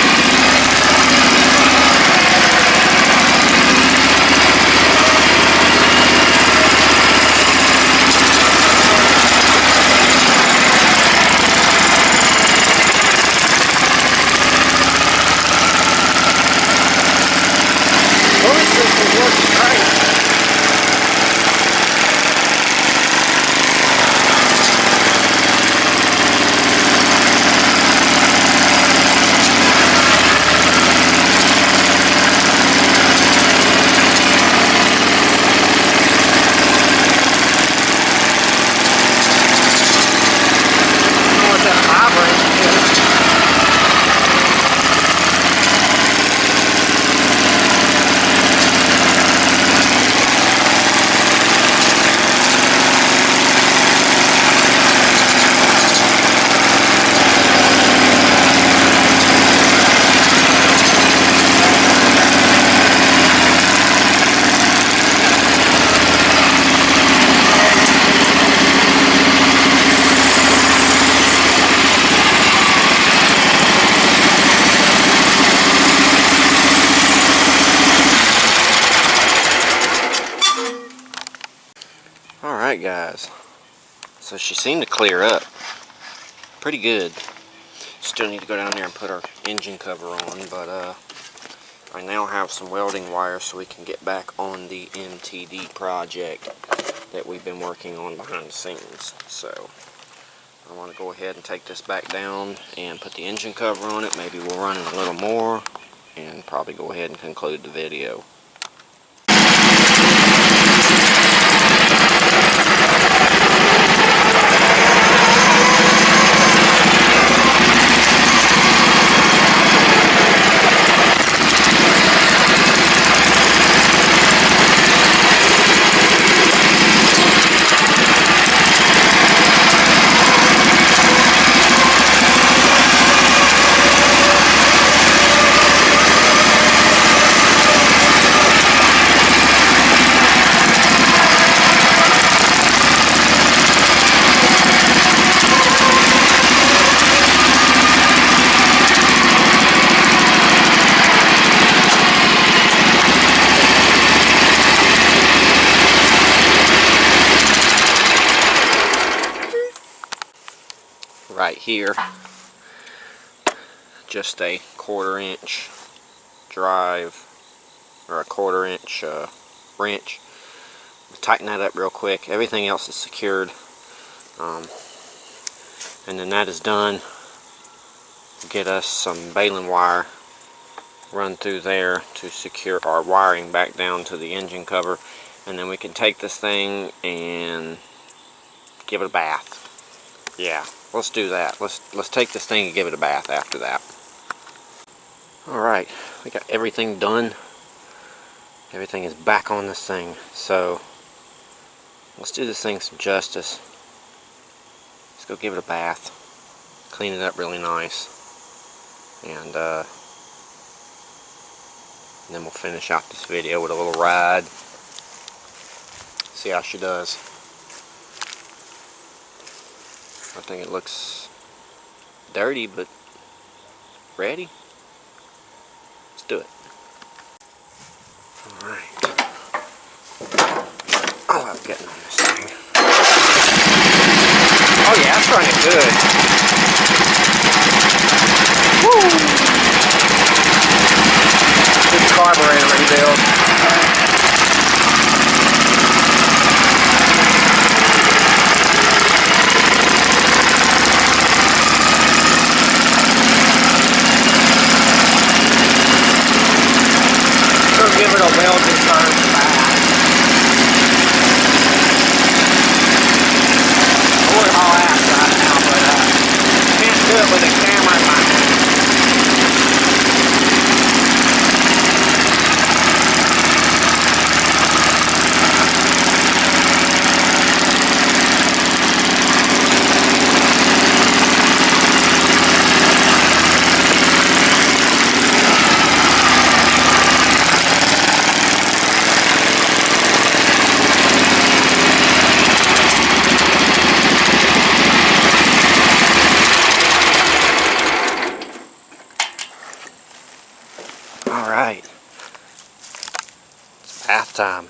Alright guys, so she seemed to clear up pretty good. Still need to go down there and put our engine cover on, but I now have some welding wire so we can get back on the MTD project that we've been working on behind the scenes. So I want to go ahead and take this back down and put the engine cover on it. Maybe we'll run it a little more and probably go ahead and conclude the video. Right here, just a 1/4 inch drive, or a 1/4 inch wrench. Tighten that up real quick. Everything else is secured, and then that is done. Get us some baling wire, run through there to secure our wiring back down to the engine cover, and then we can take this thing and give it a bath. Yeah, let's do that. Let's take this thing and give it a bath after that. Alright, we got everything done. Everything is back on this thing. So let's do this thing some justice. Let's go give it a bath. Clean it up really nice. And then we'll finish out this video with a little ride. See how she does. I think it looks dirty, but ready. Let's do it. Alright. I love getting on this thing. Oh yeah, it's running good. Woo! Good carburetor rebuild. Give it a welding turn back. I would haul ass right now, but can't do it with a camera in my hand. Alright, it's bath time.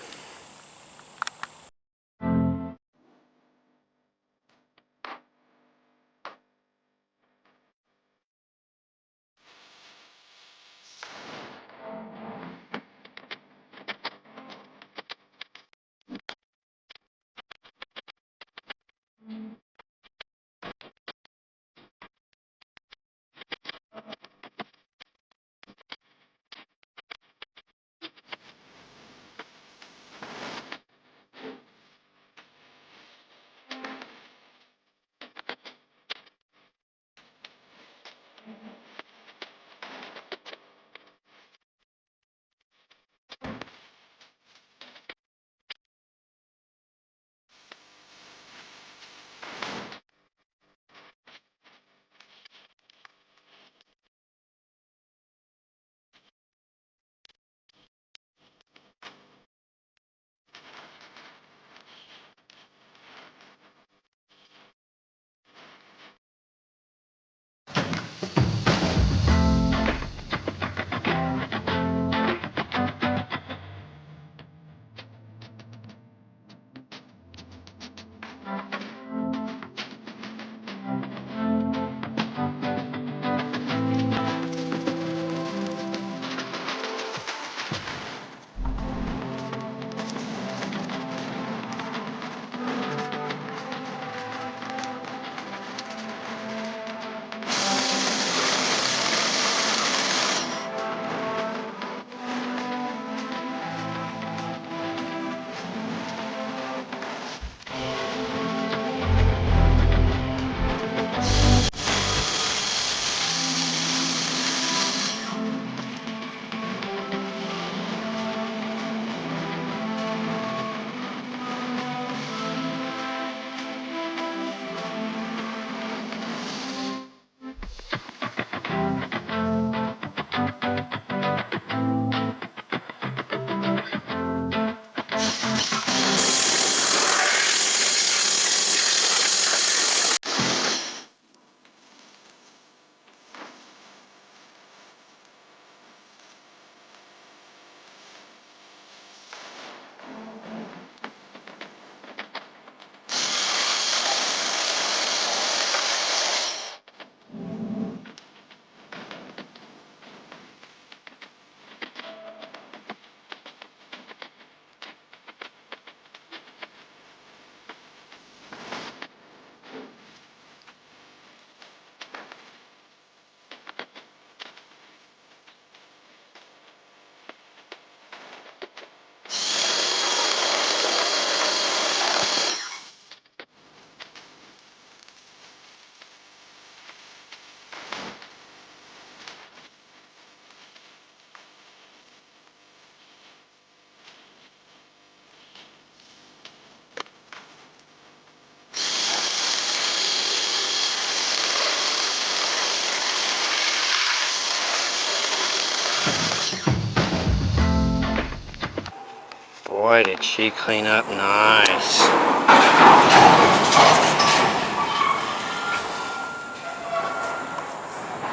Boy, did she clean up nice. Look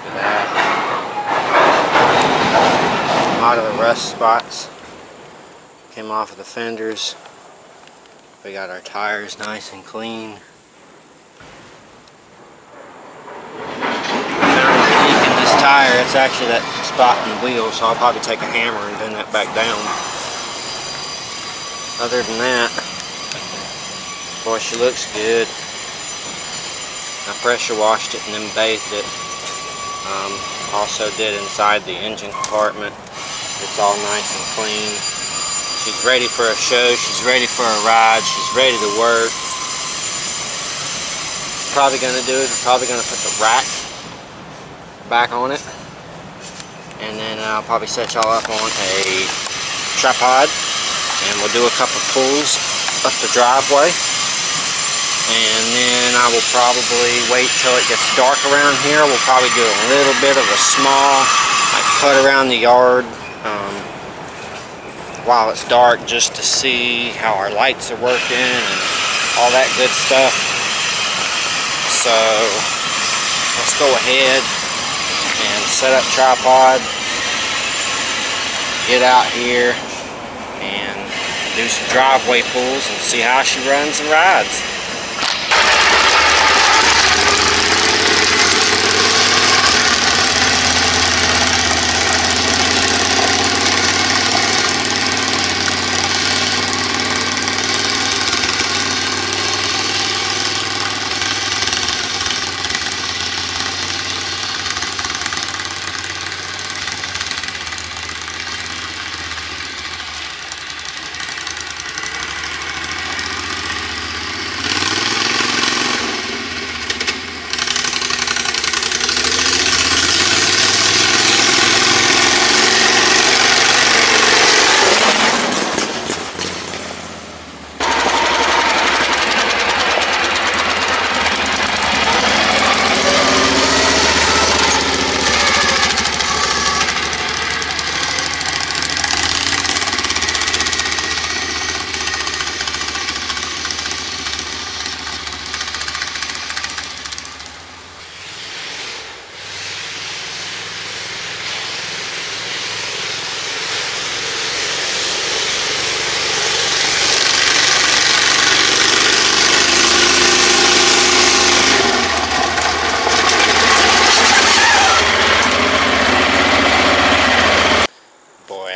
at that. A lot of the rust spots came off of the fenders. We got our tires nice and clean. Found a leak in this tire. It's actually that spot in the wheel, so I'll probably take a hammer and bend that back down. Other than that, boy, she looks good. I pressure washed it and then bathed it. Also did inside the engine compartment. It's all nice and clean. She's ready for a show. She's ready for a ride. She's ready to work. Probably gonna do is we're probably gonna put the rack back on it, and then I'll probably set y'all up on a tripod, and we'll do a couple pulls up the driveway, and then I will probably wait till it gets dark around here. We'll probably do a little bit of a small cut around the yard while it's dark, just to see how our lights are working and all that good stuff. So let's go ahead and set up tripod, get out here and do some driveway pulls and see how she runs and rides.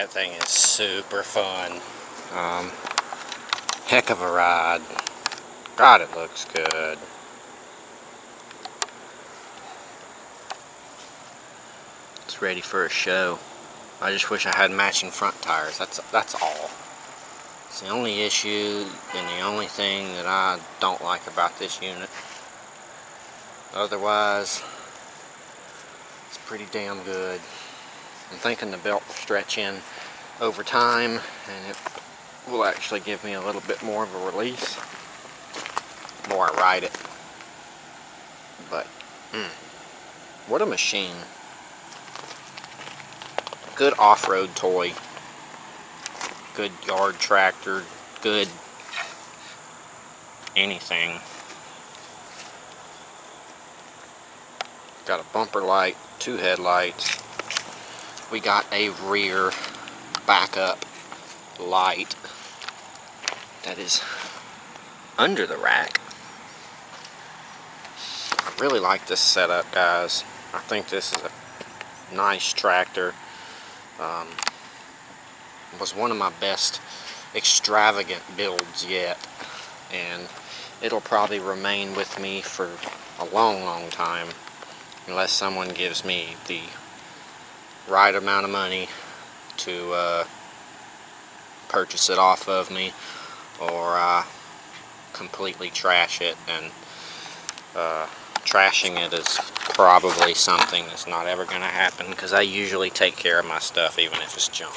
Thing is super fun. Heck of a ride. God, it looks good. It's ready for a show. I just wish I had matching front tires. That's all. It's the only issue and the only thing that I don't like about this unit. Otherwise, it's pretty damn good. I'm thinking the belt will stretch in over time, and it will actually give me a little bit more of a release the more I ride it. But what a machine. Good off-road toy, good yard tractor, good anything. Got a bumper light, 2 headlights. We got a rear backup light that is under the rack. I really like this setup, guys. I think this is a nice tractor. Was one of my best extravagant builds yet, and it'll probably remain with me for a long time unless someone gives me the right amount of money to purchase it off of me, or completely trash it. And trashing it is probably something that's not ever going to happen, because I usually take care of my stuff even if it's junk.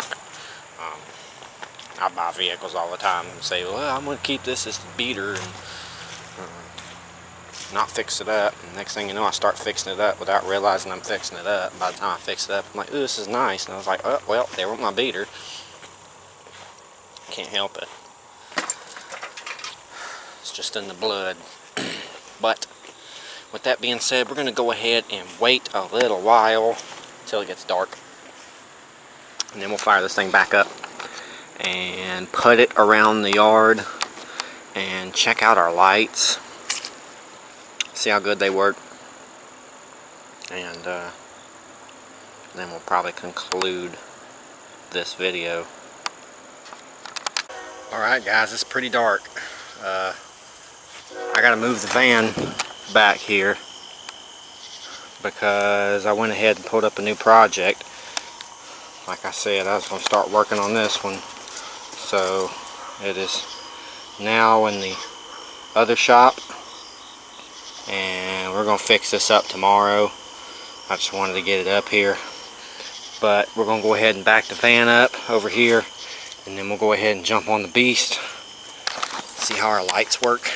I buy vehicles all the time and say, well, I'm going to keep this as the beater and not fix it up. And next thing you know, I start fixing it up without realizing I'm fixing it up. By the time I fix it up, I'm like, ooh, this is nice. And I was like, oh, well, there went my beater. Can't help it. It's just in the blood. But with that being said, we're going to go ahead and wait a little while until it gets dark. And then we'll fire this thing back up and put it around the yard and check out our lights. See how good they work. And then we'll probably conclude this video. Alright guys, it's pretty dark. I gotta move the van back here because I went ahead and pulled up a new project. Like I said, I was going to start working on this one. So it is now in the other shop, and we're going to fix this up tomorrow. I just wanted to get it up here. But we're going to go ahead and back the van up over here, and then we'll go ahead and jump on the beast, see how our lights work,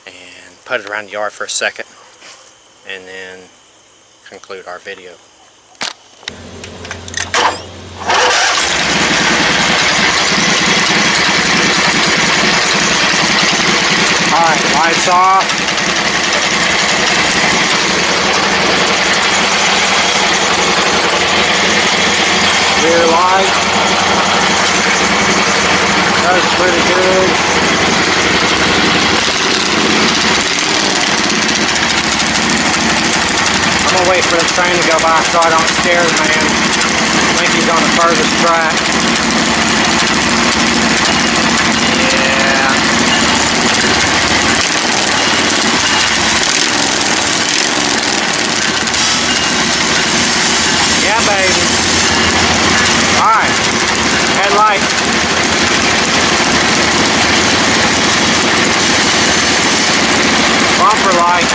and put it around the yard for a second, and then conclude our video. Alright, lights off. Rear light. That's pretty good. I'm gonna wait for the train to go by so I don't scare the man. I think he's on the furthest track. Yeah. Yeah, baby. Alright. Headlight. Bumper light.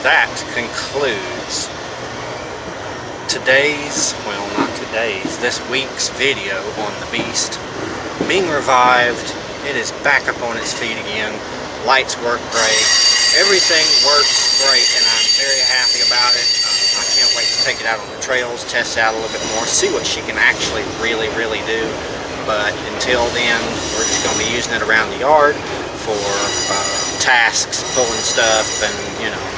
that concludes this week's video on the Beast. Being revived, it is back up on its feet again. Lights work great. Everything works great, and I'm very happy about it. I can't wait to take it out on the trails, test it out a little bit more, see what she can actually really do. But until then, we're just going to be using it around the yard for tasks, pulling stuff, and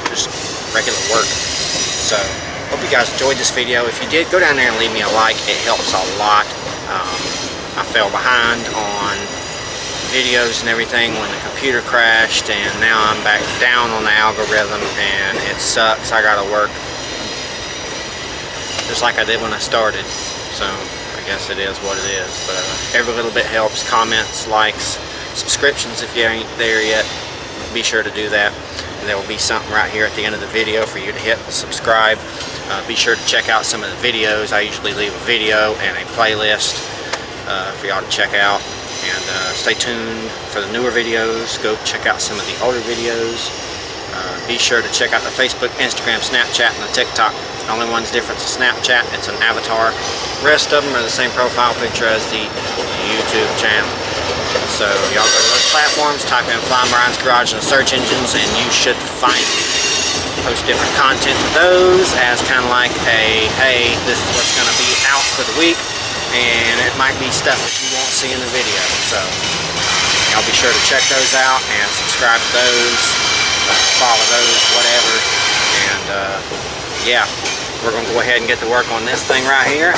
just regular work. So hope you guys enjoyed this video. If you did, go down there and leave me a like. It helps a lot. I fell behind on videos and everything when the computer crashed, and now I'm back down on the algorithm, and it sucks. I gotta work just like I did when I started, so I guess it is what it is. But every little bit helps. Comments, likes, subscriptions if you ain't there yet, be sure to do that. And there will be something right here at the end of the video for you to hit subscribe. Be sure to check out some of the videos. I usually leave a video and a playlist for y'all to check out. And stay tuned for the newer videos. Go check out some of the older videos. Be sure to check out the Facebook, Instagram, Snapchat, and the TikTok. The only one's different is Snapchat. It's an avatar. The rest of them are the same profile picture as the YouTube channel. So y'all go to those platforms, type in Fly Brian's Garage in the search engines, and you should find me. Post different content to those as kind of like a, hey, this is what's going to be out for the week, and it might be stuff that you won't see in the video. So y'all be sure to check those out and subscribe to those, follow those, whatever. And yeah, we're going to go ahead and get to work on this thing right here.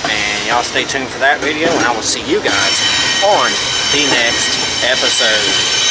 And y'all stay tuned for that video, and I will see you guys on the next episode.